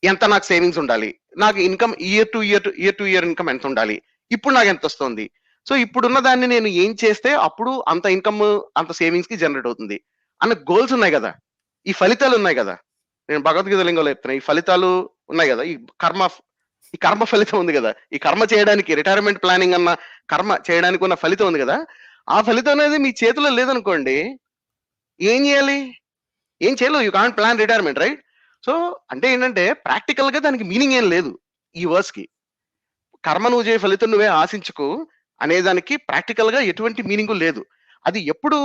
ఎంత నాకు సేవింగ్స్ ఉండాలి, నాకు income year to year income ఎంత ఉండాలి, ఇప్పుడు నాకు ఎంత వస్తుంది, సో ఇప్పుడున్న దాన్ని నేను ఏం చేస్తే అప్పుడు అంత ఇన్కమ్ అంత సేవింగ్స్ కి జనరేట్ అవుతుంది అన్న గోల్స్ ఉన్నాయి కదా. ఈ ఫలితాలు ఉన్నాయి కదా, నేను భగవద్గీత లింగంలో చెప్తున్నా, ఈ ఫలితాలు ఉన్నాయి కదా, ఈ కర్మ ఫలితం ఉంది కదా, ఈ కర్మ చేయడానికి రిటైర్మెంట్ ప్లానింగ్ అన్న కర్మ చేయడానికి ఉన్న ఫలితం ఉంది కదా, ఆ ఫలితం అనేది మీ చేతిలో లేదనుకోండి, ఏం చేయాలి? ఏం చేయలేవు. You can't plan retirement, right? So అంటే ఏంటంటే, ప్రాక్టికల్ గా దానికి మీనింగ్ ఏం లేదు ఈ వర్స్ కి. కర్మ నువ్వు చేయ ఫలితం నువ్వే ఆశించుకు అనేదానికి ప్రాక్టికల్ గా ఎటువంటి మీనింగ్ లేదు. అది ఎప్పుడు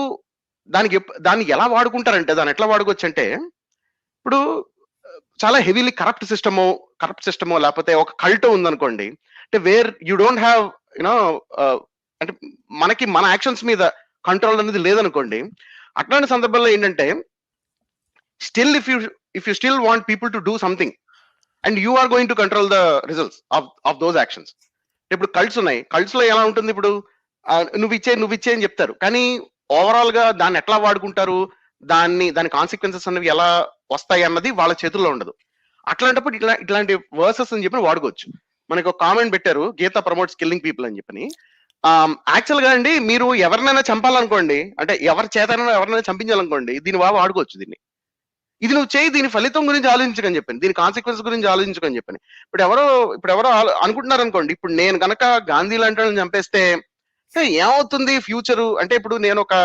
దాన్ని ఎలా వాడుకుంటారంటే, దాన్ని ఎట్లా వాడుకోవచ్చు అంటే, ఇప్పుడు చాలా హెవీలీ కరప్ట్ సిస్టమో లేకపోతే ఒక కల్టో ఉందనుకోండి, అంటే where you don't have you know అంటే మనకి మన యాక్షన్స్ మీద కంట్రోల్ అనేది లేదనుకోండి, అట్లాంటి సందర్భంలో ఏంటంటే still if you still want people to do something and you are going to control the results of those actions. ఇప్పుడు కల్ట్స్ ఉన్నాయి, కల్ట్స్ లో ఎలా ఉంటుంది, ఇప్పుడు నువ్వు ఇచ్చే అని చెప్తారు, కానీ ఓవరాల్ గా దాన్ని ఎట్లా వాడుకుంటారు, దాని కాన్సిక్వెన్సెస్ అనేవి ఎలా వస్తాయి అన్నది వాళ్ళ చేతుల్లో ఉండదు. అట్లాంటప్పుడు ఇట్లాంటి వర్సెస్ అని చెప్పి వాడుకోవచ్చు. మనకి ఒక కామెంట్ పెట్టారు, గీత ప్రమోట్స్ కిల్లింగ్ పీపుల్ అని చెప్పని. యాక్చువల్ గా అండి, మీరు ఎవరినైనా చంపాలనుకోండి, అంటే ఎవరి చేతనైనా ఎవరినైనా చంపించాలనుకోండి, దీని బాగా వాడుకోవచ్చు దీన్ని. ఇది నువ్వు చేయి, దీని ఫలితం గురించి ఆలోచించకని చెప్పాను, దీని కాన్సిక్వెన్స్ గురించి ఆలోచించకని చెప్పాను. ఇప్పుడు ఎవరో అనుకుంటున్నారు అనుకోండి, ఇప్పుడు నేను కనుక గాంధీ లాంటి వాళ్ళని చంపేస్తే ఏమవుతుంది ఫ్యూచరు అంటే, ఇప్పుడు నేను ఒక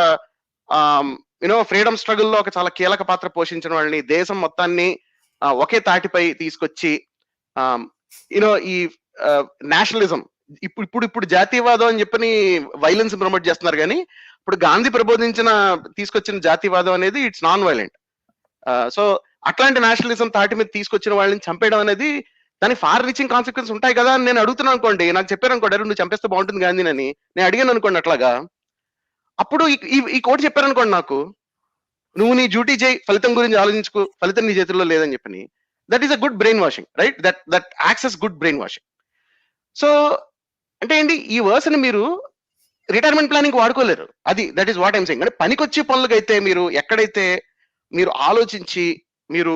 ఫ్రీడమ్ స్ట్రగుల్లో ఒక చాలా కీలక పాత్ర పోషించిన వాళ్ళని, దేశం మొత్తాన్ని ఒకే తాటిపై తీసుకొచ్చి ఈ నేషనలిజం, ఇప్పుడు జాతీయవాదం అని చెప్పని వైలెన్స్ ప్రమోట్ చేస్తున్నారు, కానీ ఇప్పుడు గాంధీ తీసుకొచ్చిన జాతీయవాదం అనేది ఇట్స్ నాన్ వైలెంట్. సో అట్లాంటి నేషనలిజం తాటి మీద తీసుకొచ్చిన వాళ్ళని చంపేయడం అనేది దాని ఫార్ రీచింగ్ కాన్సిక్వెన్స్ ఉంటాయి కదా అని నేను అడుగుతున్నాను అనుకోండి. నాకు చెప్పారు అనుకోండి, నువ్వు చంపేస్తే బాగుంటుంది గాంధీ అని నేను అడిగాను అనుకోండి, అట్లాగా అప్పుడు ఈ కోటి చెప్పారనుకోండి నాకు, నువ్వు నీ డ్యూటీ చేయి, ఫలితం గురించి ఆలోచించుకో, ఫలితం నీ చేతుల్లో లేదని చెప్పని, that is a good brainwashing, right? That access good brainwashing. So అంటే ఏంటి, ఈ వర్స్ ని మీరు రిటైర్మెంట్ ప్లానింగ్ వాడుకోలేరు. That is what I'm saying. అంటే పనికొచ్చే పనులకైతే మీరు ఎక్కడైతే మీరు ఆలోచించి, మీరు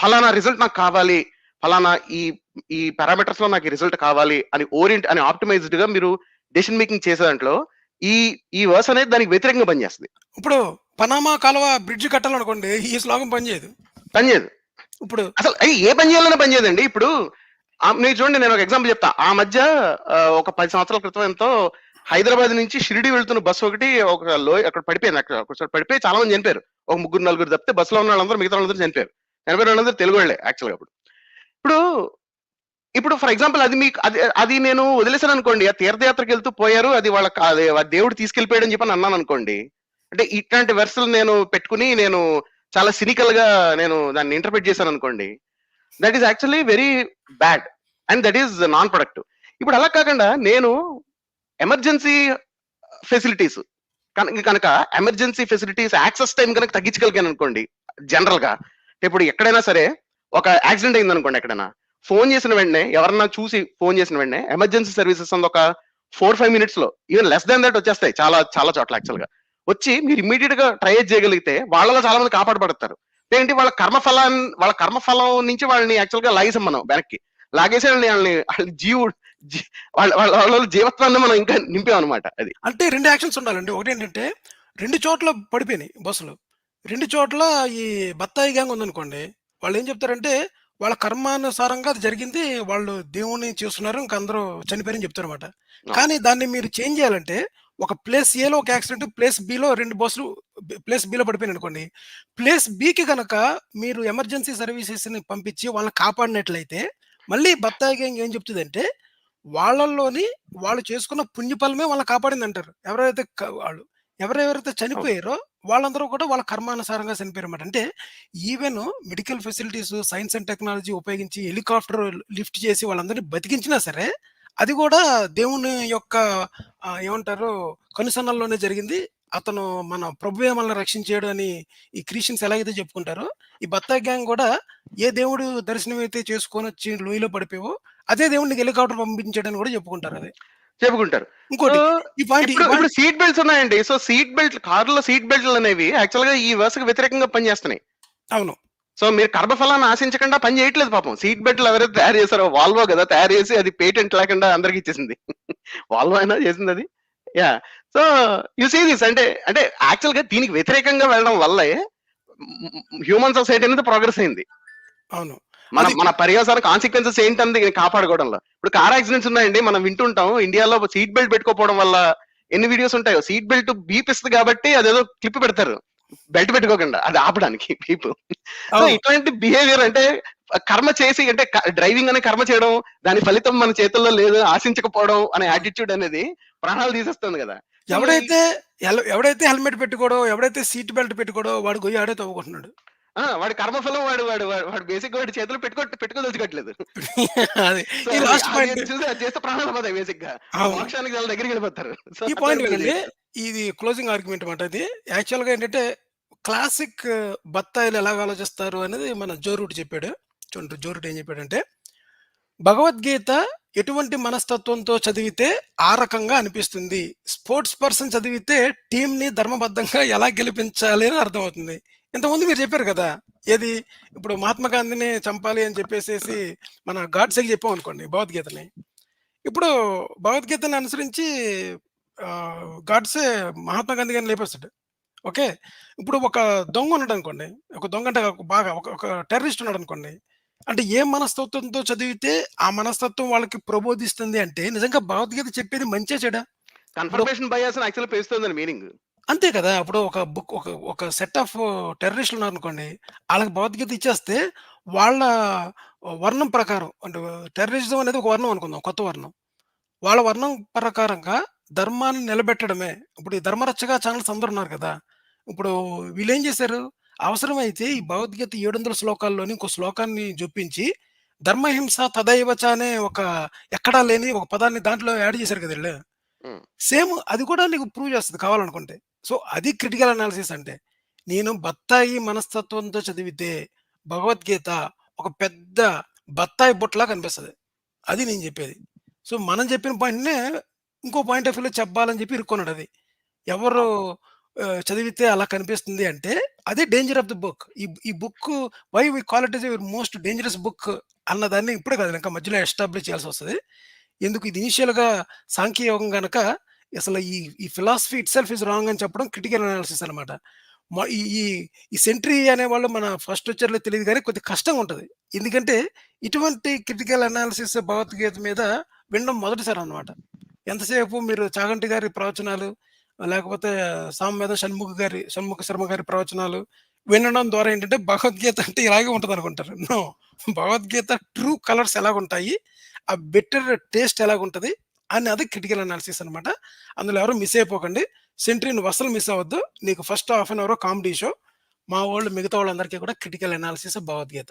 ఫలానా రిజల్ట్ నాకు కావాలి, ఫలానా ఈ పారామీటర్స్ లో నాకు రిజల్ట్ కావాలి అని ఆప్టిమైజ్డ్ గా మీరు డెసిషన్ మేకింగ్ చేసే దాంట్లో ఈ వర్స్ అనేది దానికి వ్యతిరేకంగా పనిచేస్తుంది. ఇప్పుడు పనామా కాలువ బ్రిడ్జ్ కట్టాలనుకోండి, ఈ శ్లోకం పనిచేయదు. ఇప్పుడు అసలు ఏ పని చేయాలన్నా పనిచేయదండి. ఇప్పుడు మీరు చూడండి, నేను ఒక ఎగ్జాంపుల్ చెప్తా. ఆ మధ్య ఒక 10 సంవత్సరాల క్రితం ఎంతో హైదరాబాద్ నుంచి షిరిడి వెళ్తున్న బస్సు ఒకటి అక్కడ పడిపోయింది. అక్కడ పడిపోయి చాలా మంది చనిపోయారు. ఒక 3-4 తప్పితే బస్సులో ఉన్న వాళ్ళందరూ, మిగతా వాళ్ళందరూ చనిపోయారు. వాళ్ళందరూ తెలుగు వాళ్ళే యాక్చువల్గా. ఇప్పుడు ఫర్ ఎగ్జాంపుల్ అది నేను వదిలేసాను అనుకోండి, ఆ తీర్థయాత్రకి వెళ్తూ పోయారు, అది దేవుడు తీసుకెళ్లిపోయాడు అని చెప్పని అన్నాను అనుకోండి. అంటే ఇట్లాంటి వెర్సులు నేను పెట్టుకుని నేను చాలా సినికల్ గా నేను దాన్ని ఇంటర్ప్రిట్ చేశాను అనుకోండి, that is actually very bad and that is non productive. ఇప్పుడు అలా కాకుండా నేను ఎమర్జెన్సీ ఫెసిలిటీస్ కనుక ఎమర్జెన్సీ ఫెసిలిటీస్ యాక్సెస్ టైం కనుక తగ్గించగలిగాను అనుకోండి, జనరల్ గా ఇప్పుడు ఎక్కడైనా సరే ఒక యాక్సిడెంట్ అయింది అనుకోండి, ఎక్కడైనా ఫోన్ చేసిన వెంటనే, ఎవరన్నా చూసి ఫోన్ చేసిన వెంటనే ఎమర్జెన్సీ సర్వీసెస్ అందు ఒక 4-5 minutes లో, ఈవెన్ లెస్ దాన్ దట్ వచ్చేస్తాయి చాలా చాలా చోట్ల. యాక్చువల్ గా వచ్చి మీరు ఇమ్మీడియట్ గా ట్రై చేయగలిగితే వాళ్ళలో చాలా మంది కాపాడబడతారు. ఏంటి, వాళ్ళ కర్మఫలం నుంచి వాళ్ళని యాక్చువల్ గా లాగేసాం మనం, వెనక్కి లాగేసి వాళ్ళ జీవత్వాన్ని మనం ఇంకా నింపాం అనమాట. అది అంటే 2 యాక్షన్స్ ఉండాలండి. ఒకటి ఏంటంటే 2 చోట్ల పడిపోయినాయి బస్సులు, 2 చోట్ల ఈ బత్తాయి గ్యాంగ్ ఉందనుకోండి, వాళ్ళు ఏం చెప్తారంటే వాళ్ళ కర్మానుసారంగా అది జరిగింది, వాళ్ళు దేవుని చేస్తున్నారు, ఇంకా అందరూ చనిపోయారని చెప్తారు అనమాట. కానీ దాన్ని మీరు చేంజ్ చేయాలంటే, ఒక ప్లేస్ ఏలో ఒక యాక్సిడెంట్, ప్లేస్ బిలో 2 బస్సులు ప్లేస్ బిలో పడిపోయినాయి అనుకోండి, ప్లేస్ బికి కనుక మీరు ఎమర్జెన్సీ సర్వీసెస్ ని పంపించి వాళ్ళని కాపాడినట్లయితే, మళ్ళీ బత్తాయి గ్యాంగ్ ఏం చెప్తుందంటే వాళ్ళు చేసుకున్న పుణ్యఫలమే వాళ్ళని కాపాడింది అంటారు. ఎవరెవరైతే చనిపోయారో వాళ్ళందరూ కూడా వాళ్ళ కర్మానుసారంగా చనిపోయారు అన్నమాట. అంటే even medical facilities, science and technology ఉపయోగించి హెలికాప్టర్ లిఫ్ట్ చేసి వాళ్ళందరినీ బతికించినా సరే, అది కూడా దేవుని యొక్క ఏమంటారు కనుసన్నల్లోనే జరిగింది. అతను మన ప్రభువే మనల్ని రక్షించాడు అని ఈ క్రిస్టియన్స్ ఎలాగైతే చెప్పుకుంటారో, ఈ బత్తాయి గ్యాంగ్ కూడా ఏ దేవుడు దర్శనం అయితే చేసుకొని వచ్చి లోయలో పడిపోయావో అదే దేవుడికి హెలికాప్టర్ పంపించాడని కూడా చెప్పుకుంటారు. అది చెప్పుకుంటారు. ఇంకోటి ఈ పాయింట్, ఇప్పుడు సీట్ బెల్ట్స్ ఉన్నాయండి. సో సీట్ బెల్ట్, కార్లో సీట్ బెల్ట్లు అనేవి యాక్చువల్ గా ఈ వర్షకు వ్యతిరేకంగా పనిచేస్తున్నాయి. అవును. సో మీరు కర్మఫలాన్ని ఆశించకుండా పని చేయట్లేదు పాపం. సీట్ బెల్ట్లు ఎవరైతే తయారు చేశారో, వాల్వో కదా తయారు చేసి, అది పేటెంట్ లేకుండా అందరికి ఇచ్చేసింది. వాల్వో అయినా చేసింది అది. Yeah, so you see this. అంటే యాక్చువల్ గా దీనికి వ్యతిరేకంగా వెళ్ళడం వల్లే హ్యూమన్ సొసైటీ అనేది ప్రోగ్రెస్ అయింది. అవును. మన పర్యావరణ కాన్సిక్వెన్సెస్ ఏంటంది కాపాడుకోవడంలో. ఇప్పుడు కార్ యాక్సిడెంట్స్ ఉన్నాయండి, మనం వింటుంటాం. ఇండియాలో సీట్ బెల్ట్ పెట్టుకోపోవడం వల్ల ఎన్ని వీడియోస్ ఉంటాయో. సీట్ బెల్ట్ బీప్ ఇస్తుంది కాబట్టి అదేదో క్లిప్ పెడతారు బెల్ట్ పెట్టుకోకుండా, అది ఆపడానికి బీప్. సో ఇట్లాంటి బిహేవియర్, అంటే కర్మ చేసి, అంటే డ్రైవింగ్ అనే కర్మ చేయడం, దాని ఫలితం మన చేతుల్లో లేదు, ఆశించకపోవడం అనే యాటిట్యూడ్ అనేది ప్రాణాలు తీసేస్తుంది కదా. ఎవడైతే హెల్మెట్ పెట్టుకోవడం, ఎవడైతే సీట్ బెల్ట్ పెట్టుకోవడం, వాడు గొయ్యి ఆడే తవ్వుకుంటున్నాడు. వాడి కర్మఫలం వాడు వాడు వాడు వాడు బేసిక్‌గా వాడి చేతిలో పెట్టుకోదలుచుకోవట్లేదు. అది సో ఈ అది లాస్ట్ అది పాయింట్. చూసి అది చేస్తే ప్రాణాలు పోతాయి బేసిక్‌గా. అవును. మోక్షానికి వాళ్ళ దగ్గరికెళ్ళిపోతారు. సో ఈ పాయింట్ అట్లాంటి వినండి. సిట్యుయేషన్. ఇది క్లోజింగ్ ఆర్గ్యుమెంట్ మాట ఇది. యాక్చువల్‌గా ఏంటంటే క్లాసిక్ బత్తాయిలు ఎలాగ ఆలోచిస్తారు అనేది మన జో రూట్ చెప్పాడు. చూడండి జో రూట్ ఏం చెప్పాడంటే, భగవద్గీత ఎటువంటి మనస్తత్వంతో చదివితే ఆ రకంగా అనిపిస్తుంది. స్పోర్ట్స్ పర్సన్ చదివితే టీమ్‌ని ధర్మబద్ధంగా ఎలా గెలిపించాలి అని అర్థమవుతుంది. ఇంతకుముందు మీరు చెప్పారు కదా! ఏది ఇప్పుడు మహాత్మా గాంధీని చంపాలి అని చెప్పేసేసి మన గాడ్సేకి చెప్పామనుకోండి భగవద్గీతని. ఇప్పుడు భగవద్గీతని అనుసరించి గాడ్సే మహాత్మా గాంధీ గారిని లేపేస్తాడు. ఓకే. ఇప్పుడు ఒక దొంగ ఉన్నాడనుకోండి. ఒక దొంగ అంటే ఒక బాగా ఒక ఒక టెర్రరిస్ట్ ఉన్నాడనుకోండి. అంటే ఏ మనస్తత్వంతో చదివితే ఆ మనస్తత్వం వాళ్ళకి ప్రబోధిస్తుంది అంటే నిజంగా భగవద్గీత చెప్పేది మంచా చెడా? ఇప్పుడు కన్ఫర్మేషన్ బయాస్‌ని యాక్చువల్‌గా పెంచుతుందని మీనింగ్. అంతే కదా! ఇప్పుడు ఒక బుక్ ఒక సెట్ ఆఫ్ టెర్రరిస్టులు ఉన్నారనుకోండి. ఆళ్ళకి భగవద్గీత ఇచ్చేస్తే వాళ్ళ వర్ణం ప్రకారం అంటే టెర్రరిజం అనేది ఒక వర్ణం అనుకుందాం. కొత్త వర్ణం. వాళ్ళ వర్ణం ప్రకారంగా ధర్మాన్ని నిలబెట్టడమే. ఇప్పుడు ఈ ధర్మరక్షక ఛానెల్స్ అందరూ ఉన్నారు కదా! ఇప్పుడు వీళ్ళేం చేశారు? అవసరమైతే ఈ భగవద్గీత 700 శ్లోకాల్లోని ఇంకో శ్లోకాన్ని జొప్పించి, ధర్మహింస తదైవచ అనే ఒక ఎక్కడా లేని ఒక పదాన్ని దాంట్లో యాడ్ చేశారు కదా! ఈళ్ళు. హ్మ్. సేమ్ అది కూడా నీకు ప్రూవ్ చేస్తది కావాలనుకుంటే. సో, అది క్రిటికల్ అనాలిసిస్ అంటే. నేను బత్తాయి మనస్తత్వంతో చదివితే భగవద్గీత ఒక పెద్ద బత్తాయి బుట్టలా కనిపిస్తది. అది నేను జెప్పేది. సో, మనం చెప్పిన పాయింట్‌నే ఇంకో పాయింట్ ఆఫ్ వ్యూలో చెప్పాలని చెప్పి ఇరుక్కున్నాడది. ఎవరు అవును. చదివితే అలా కనిపిస్తుంది అంటే అదే డేంజర్ ఆఫ్ ది బుక్. ఈ book why we call it as a most dangerous book అన్నదాన్ని ఇప్పుడే కాదు ఇంకా మధ్యలో ఎస్టాబ్లిష్ చేయాల్సొస్తది. ఎందుకు ఇది ఇనీషియల్‌గా సాంఖ్యయోగం గనక అసలు ఈ ఫిలాసఫీ ఇట్‌సెల్ఫ్ ఈస్ రాంగ్ అని చెప్పడం క్రిటికల్ అనాలిసిస్ అనమాట. మ ఈ ఈ ఈ సెంట్రీ అనేవాళ్ళు మన ఫస్ట్ వచ్చారో తెలీదు గానీ కొద్దిగా కష్టంగా ఉంటది. ఎందుకంటే ఇటువంటి క్రిటికల్ అనాలిసిస్ భగవద్గీత మీద వినడం మొదటిసారనమాట. ఎంతసేపు మీరు చాగంటి గారి ప్రవచనాలు, లేకపోతే సామవేద షణ్ముఖ శర్మ గారి ప్రవచనాలు వినడం ద్వారా ఏంటంటే భగవద్గీత అంటే ఇలాగే ఉంటదనుకుంటారు. నో. భగవద్గీత ట్రూ కలర్స్ ఎలాగుంటాయి, ఆ బెటర్ టేస్ట్ ఎలాగుంటది అన్నది క్రిటికల్ అనాలిసిస్ అనమాట. అందులో ఎవరు మిస్ అయిపోకండి. 'సెంట్రీ' నువ్వస్సలు మిస్ అవ్వద్దు. నీకు first half an hour comedy show. మా వోళ్ళు మిగతా వాళ్ళందరికీ కూడా క్రిటికల్ అనాలిసిస్ భగవద్గీత.